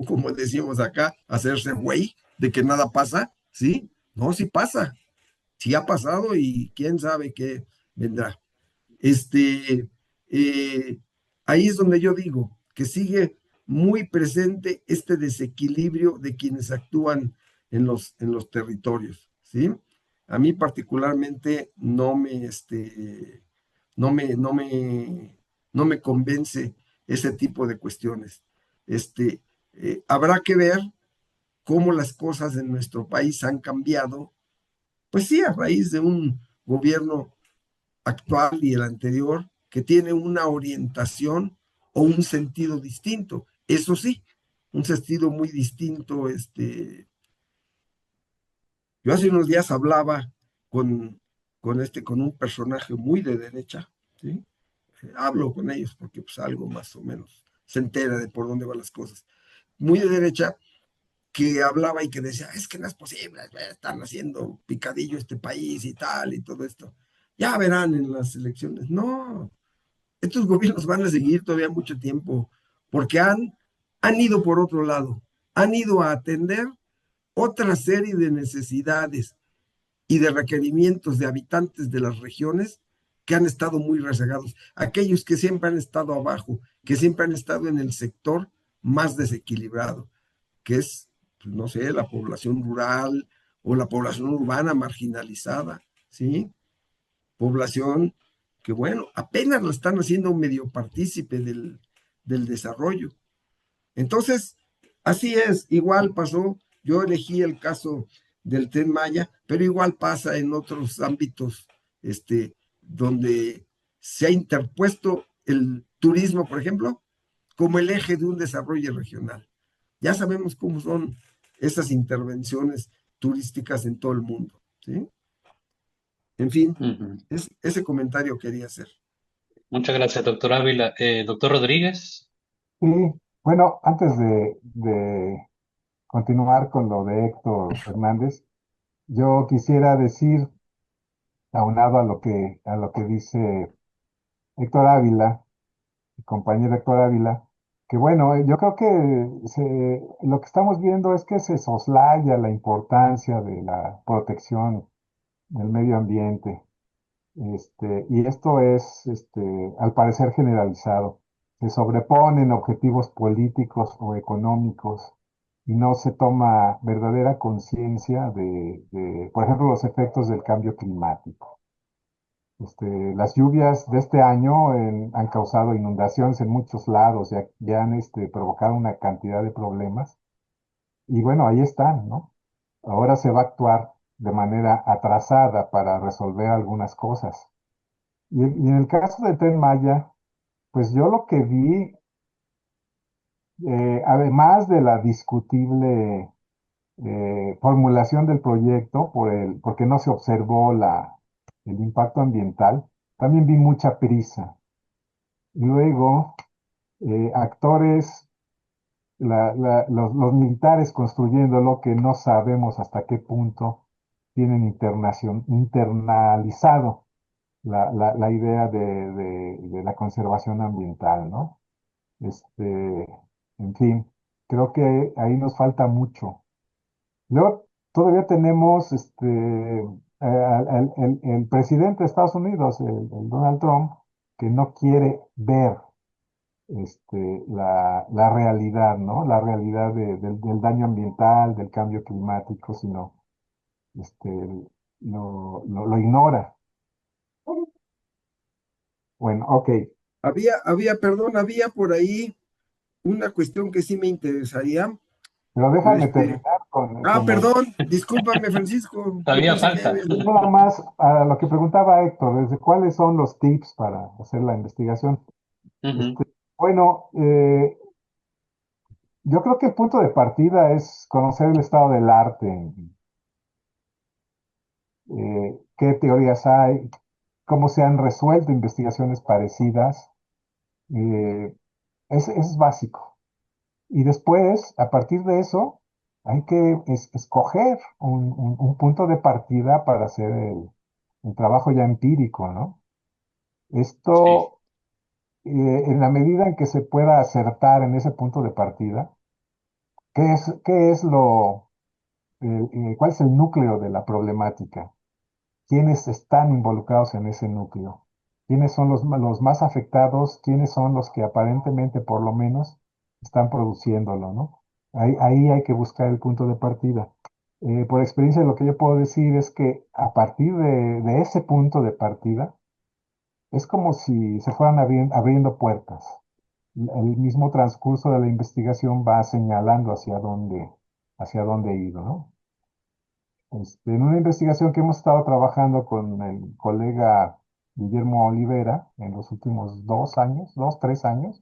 como decimos acá, hacerse güey de que nada pasa, ¿sí? No, sí pasa, sí ha pasado y quién sabe qué vendrá. Este, eh, Ahí es donde yo digo que sigue muy presente este desequilibrio de quienes actúan en los territorios, ¿sí? A mí particularmente no me convence ese tipo de cuestiones. Habrá que ver cómo las cosas en nuestro país han cambiado, pues sí, a raíz de un gobierno actual y el anterior que tiene una orientación o un sentido distinto. Eso sí, un sentido muy distinto. Yo hace unos días hablaba con un personaje muy de derecha, ¿sí? Hablo con ellos porque pues algo más o menos se entera de por dónde van las cosas. Muy de derecha, que hablaba y que decía, es que no es posible, están haciendo picadillo este país y tal y todo esto. Ya verán en las elecciones. No, estos gobiernos van a seguir todavía mucho tiempo porque han ido por otro lado, han ido a atender otra serie de necesidades y de requerimientos de habitantes de las regiones que han estado muy rezagados, aquellos que siempre han estado abajo, que siempre han estado en el sector más desequilibrado, que es, pues, no sé, la población rural o la población urbana marginalizada, ¿sí? Población que, bueno, apenas lo están haciendo medio partícipe del desarrollo. Entonces, así es, igual pasó, yo elegí el caso del Tren Maya, pero igual pasa en otros ámbitos, donde se ha interpuesto el turismo, por ejemplo, como el eje de un desarrollo regional. Ya sabemos cómo son esas intervenciones turísticas en todo el mundo, ¿sí? En fin, Ujú. ese comentario quería hacer. Muchas gracias, doctor Ávila. Doctor Rodríguez. Y bueno, antes de continuar con lo de Héctor Fernández, yo quisiera decir, aunado a lo que dice Héctor Ávila, el compañero Héctor Ávila, que bueno, yo creo que lo que estamos viendo es que se soslaya la importancia de la protección del medio ambiente. Y esto es, al parecer, generalizado. Se sobreponen objetivos políticos o económicos y no se toma verdadera conciencia por ejemplo, los efectos del cambio climático. Las lluvias de este año han causado inundaciones en muchos lados, ya han provocado una cantidad de problemas. Y bueno, ahí están, ¿no? Ahora se va a actuar de manera atrasada para resolver algunas cosas. Y en el caso de Tren Maya, pues yo lo que vi, además de la discutible formulación del proyecto, porque no se observó el impacto ambiental, también vi mucha prisa. Y luego, actores, los militares construyéndolo, que no sabemos hasta qué punto tienen internalizado la idea de la conservación ambiental, ¿no? Este, en fin, creo que ahí nos falta mucho. Luego, todavía tenemos el presidente de Estados Unidos, el Donald Trump, que no quiere ver la realidad, ¿no? La realidad del daño ambiental, del cambio climático, sino este, lo ignora. Bueno, ok, Perdón, había por ahí una cuestión que sí me interesaría. pero déjame Este, terminar perdón, discúlpame, Francisco. Yo Todavía pensé que falta. había. nada más a lo que preguntaba Héctor, desde cuáles son los tips para hacer la investigación. Ujú. Bueno, yo creo que el punto de partida es conocer el estado del arte, qué teorías hay, cómo se han resuelto investigaciones parecidas. eh, es básico. Y después, a partir de eso, hay que escoger un punto de partida para hacer el trabajo ya empírico, ¿no? Sí, Esto, en la medida en que se pueda acertar en ese punto de partida, qué es cuál es el núcleo de la problemática? ¿Quiénes están involucrados en ese núcleo? ¿Quiénes son los más afectados? ¿Quiénes son los que aparentemente, por lo menos, están produciéndolo, ¿no? Ahí hay que buscar el punto de partida. Por experiencia, lo que yo puedo decir es que a partir de ese punto de partida, es como si se fueran abriendo puertas. El mismo transcurso de la investigación va señalando hacia dónde ir, ¿no? En una investigación que hemos estado trabajando con el colega Guillermo Olivera en los últimos 2 años, 3 años,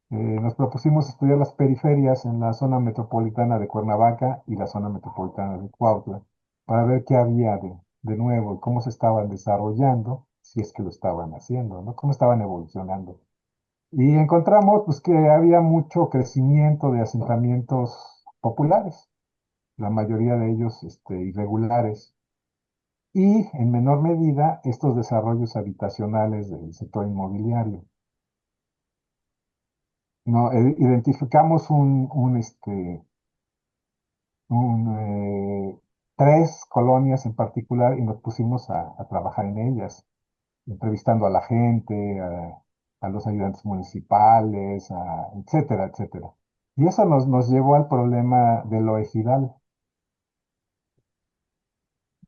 nos propusimos estudiar las periferias en la zona metropolitana de Cuernavaca y la zona metropolitana de Cuautla, para ver qué había de nuevo y cómo se estaban desarrollando, si es que lo estaban haciendo, ¿no? Cómo estaban evolucionando. Y encontramos pues, que había mucho crecimiento de asentamientos populares, la mayoría de ellos irregulares, y en menor medida estos desarrollos habitacionales del sector inmobiliario. No, identificamos tres colonias en particular y nos pusimos a trabajar en ellas, entrevistando a la gente, a los ayudantes municipales, etcétera, etcétera. Y eso nos llevó al problema de lo ejidal,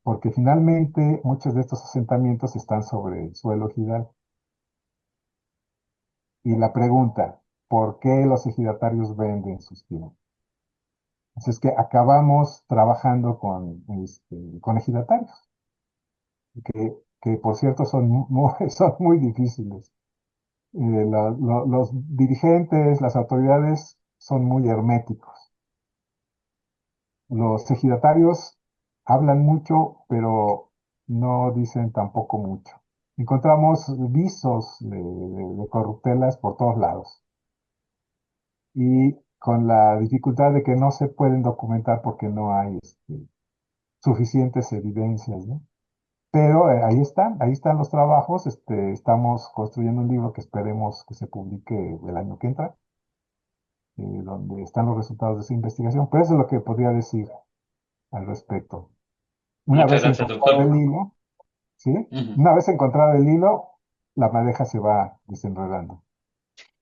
porque finalmente muchos de estos asentamientos están sobre el suelo ejidal. Y la pregunta, ¿por qué los ejidatarios venden sus tierras? Entonces, que acabamos trabajando con ejidatarios, que por cierto son muy difíciles. Los dirigentes, las autoridades son muy herméticos. Los ejidatarios hablan mucho, pero no dicen tampoco mucho. Encontramos visos de corruptelas por todos lados. Y con la dificultad de que no se pueden documentar porque no hay suficientes evidencias, ¿no? Pero ahí están los trabajos. Estamos construyendo un libro que esperemos que se publique el año que entra, donde están los resultados de su investigación. Pero eso es lo que podría decir al respecto. Una Muchas vez gracias, encontrado doctor. el hilo, ¿sí? Ujú. Una vez encontrado el hilo, la madeja se va desenredando.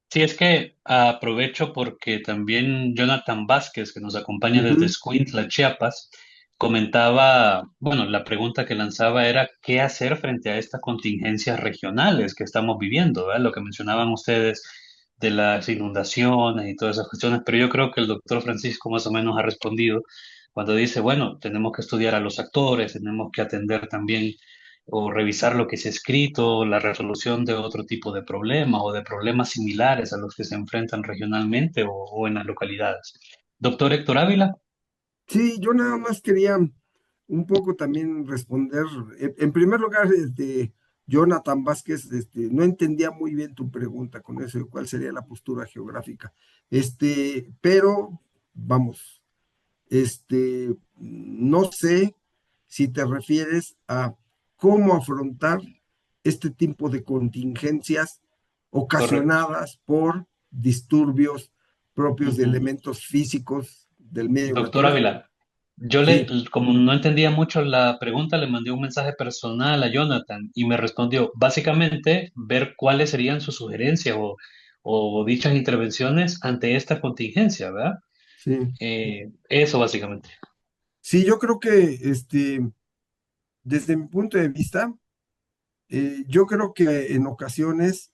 Sí, es que aprovecho porque también Jonathan Vázquez, que nos acompaña desde Ujú. Escuintla, Chiapas, comentaba, bueno, la pregunta que lanzaba era qué hacer frente a estas contingencias regionales que estamos viviendo, ¿verdad? Lo que mencionaban ustedes de las inundaciones y todas esas cuestiones, pero yo creo que el doctor Francisco más o menos ha respondido cuando dice, bueno, tenemos que estudiar a los actores, tenemos que atender también o revisar lo que se ha escrito, la resolución de otro tipo de problemas o de problemas similares a los que se enfrentan regionalmente o en las localidades. Doctor Héctor Ávila. Sí, yo nada más quería un poco también responder. En primer lugar, Jonathan Vázquez, no entendía muy bien tu pregunta con eso, de cuál sería la postura geográfica. Pero vamos, no sé si te refieres a cómo afrontar este tipo de contingencias Correcto. ocasionadas por disturbios propios de Ujú. elementos físicos del medio Doctor natural. Ávila, yo Sí, como no entendía mucho la pregunta, le mandé un mensaje personal a Jonathan y me respondió, básicamente, ver cuáles serían sus sugerencias o dichas intervenciones ante esta contingencia, ¿verdad? sí. Eso básicamente. Sí, yo creo que desde mi punto de vista, yo creo que en ocasiones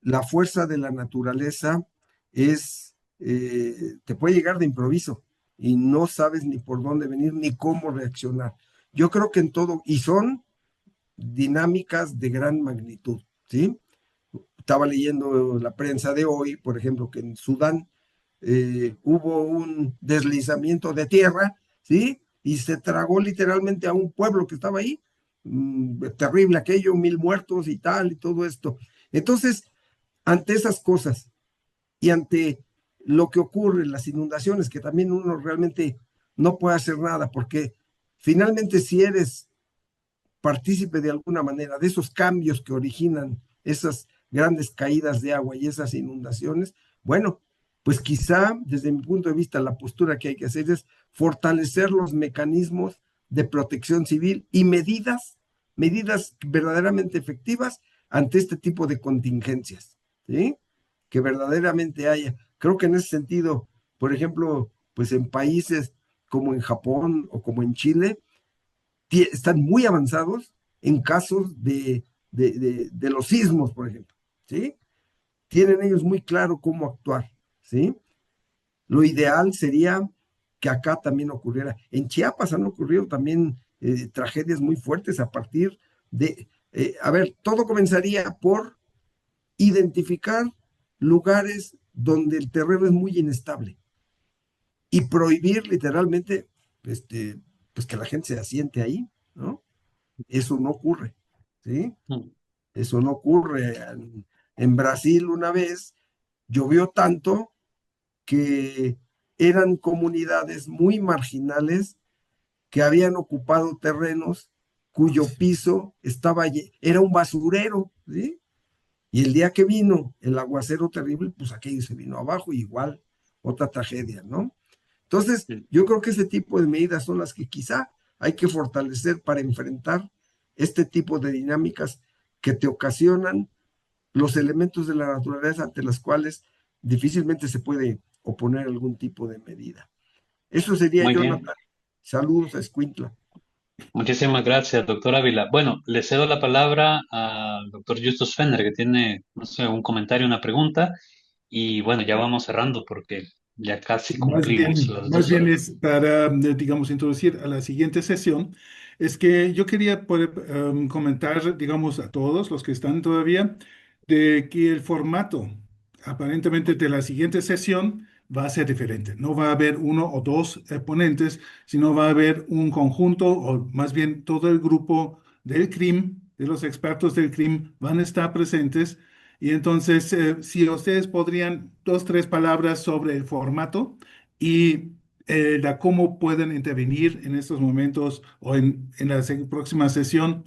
la fuerza de la naturaleza te puede llegar de improviso y no sabes ni por dónde venir ni cómo reaccionar. Yo creo que en todo, y son dinámicas de gran magnitud, ¿sí? Estaba leyendo la prensa de hoy, por ejemplo, que en Sudán hubo un deslizamiento de tierra, ¿sí? Y se tragó literalmente a un pueblo que estaba ahí. Terrible aquello, 1,000 muertos y tal, y todo esto. Entonces, ante esas cosas y ante lo que ocurre, las inundaciones, que también uno realmente no puede hacer nada, porque finalmente si eres partícipe de alguna manera de esos cambios que originan esas grandes caídas de agua y esas inundaciones, bueno, pues quizá desde mi punto de vista la postura que hay que hacer es fortalecer los mecanismos de protección civil y medidas verdaderamente efectivas ante este tipo de contingencias, ¿sí? Que verdaderamente haya. Creo que en ese sentido, por ejemplo, pues en países como en Japón o como en Chile, están muy avanzados en casos de los sismos, por ejemplo, ¿sí? Tienen ellos muy claro cómo actuar, ¿sí? Lo ideal sería que acá también ocurriera. En Chiapas han ocurrido también tragedias muy fuertes a partir a ver, todo comenzaría por identificar lugares donde el terreno es muy inestable y prohibir literalmente, pues que la gente se asiente ahí, ¿no? Eso no ocurre, ¿sí? Mm. Eso no ocurre. En Brasil una vez llovió tanto que eran comunidades muy marginales que habían ocupado terrenos cuyo piso era un basurero, ¿sí? Y el día que vino el aguacero terrible, pues aquello se vino abajo, igual, otra tragedia, ¿no? Entonces, Sí. yo creo que ese tipo de medidas son las que quizá hay que fortalecer para enfrentar este tipo de dinámicas que te ocasionan los elementos de la naturaleza ante las cuales difícilmente se puede oponer algún tipo de medida. Eso sería, Muy bien. Jonathan. Saludos a Escuintla. Muchísimas gracias, doctor Ávila. Bueno, le cedo la palabra al doctor Justus Fenner, que tiene, no sé, un comentario, una pregunta. Y bueno, ya vamos cerrando porque ya casi cumplimos las Más dos bien horas. es para, digamos, introducir a la siguiente sesión. Es que yo quería poder comentar, digamos, a todos los que están todavía, de que el formato, aparentemente, de la siguiente sesión va a ser diferente. No va a haber uno o dos ponentes, sino va a haber un conjunto, o más bien todo el grupo del CRIM, de los expertos del CRIM, van a estar presentes. Y entonces, si ustedes podrían dos, tres palabras sobre el formato y cómo pueden intervenir en estos momentos o en la próxima sesión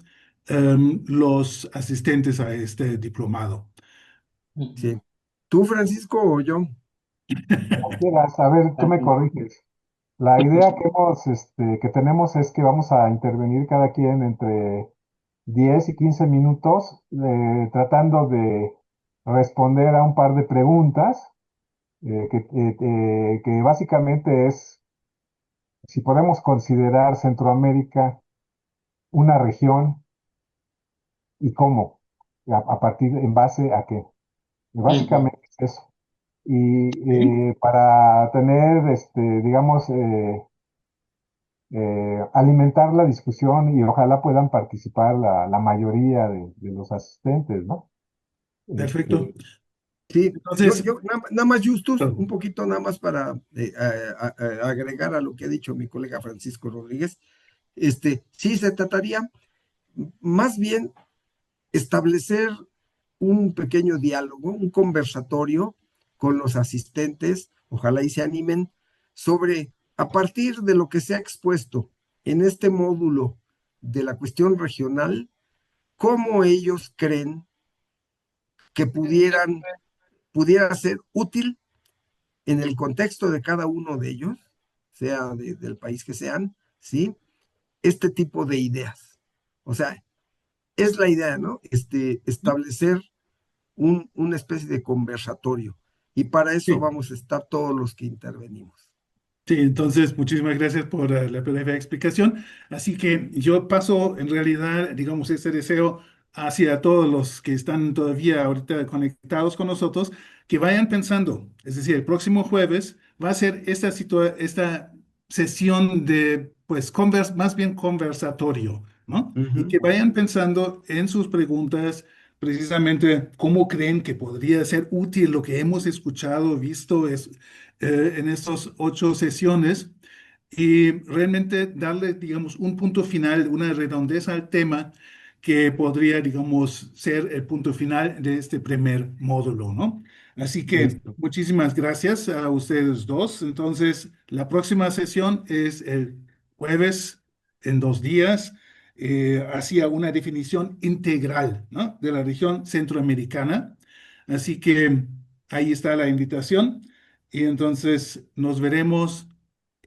los asistentes a este diplomado. Sí. ¿Tú, Francisco, o yo? Como quieras, a ver, tú me corriges. La idea que tenemos es que vamos a intervenir cada quien entre 10 y 15 minutos, tratando de responder a un par de preguntas, que básicamente es si podemos considerar Centroamérica una región y cómo, a partir, en base a qué. Ujú. Básicamente es eso. Y ¿Sí? para tener, digamos, alimentar la discusión y ojalá puedan participar la mayoría de los asistentes, ¿no? Perfecto. Este, Sí, Entonces, nada más Justus, todo. un poquito nada más para agregar a lo que ha dicho mi colega Francisco Rodríguez. Sí, se trataría más bien establecer un pequeño diálogo, un conversatorio con los asistentes, ojalá y se animen, sobre, a partir de lo que se ha expuesto en este módulo de la cuestión regional, cómo ellos creen que pudiera ser útil en el contexto de cada uno de ellos, sea del país que sean, ¿sí? Este tipo de ideas. O sea, es la idea, ¿no? Establecer una especie de conversatorio. Y para eso Sí. vamos a estar todos los que intervenimos. Sí, entonces muchísimas gracias por la breve explicación. Así que yo paso en realidad, digamos, este deseo hacia todos los que están todavía ahorita conectados con nosotros, que vayan pensando, es decir, el próximo jueves va a ser esta sesión de, pues, más bien conversatorio, ¿no? Y Ujú. que vayan pensando en sus preguntas, precisamente cómo creen que podría ser útil lo que hemos escuchado, visto, en estas 8 sesiones y realmente darle, digamos, un punto final, una redondez al tema que podría, digamos, ser el punto final de este primer módulo, ¿no? Así que Listo. muchísimas gracias a ustedes dos. Entonces, la próxima sesión es el jueves en 2 días, hacia una definición integral, ¿no? De la región centroamericana. Así que ahí está la invitación. Y entonces nos veremos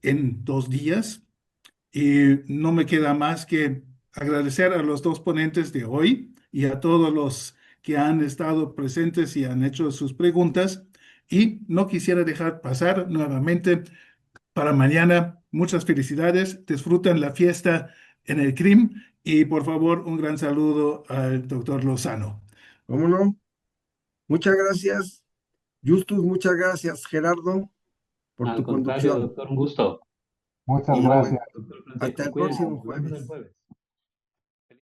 en 2 días. Y no me queda más que agradecer a los dos ponentes de hoy y a todos los que han estado presentes y han hecho sus preguntas. Y no quisiera dejar pasar nuevamente para mañana. Muchas felicidades. Disfruten la fiesta en el CRIM y por favor un gran saludo al doctor Lozano. ¿Cómo no? Muchas gracias, Justus, muchas gracias, Gerardo, por Al tu contrario, conducción. doctor, un gusto. muchas Y gracias. bueno, Doctor Flante, hasta se el cuida. próximo Nos vemos el jueves. jueves.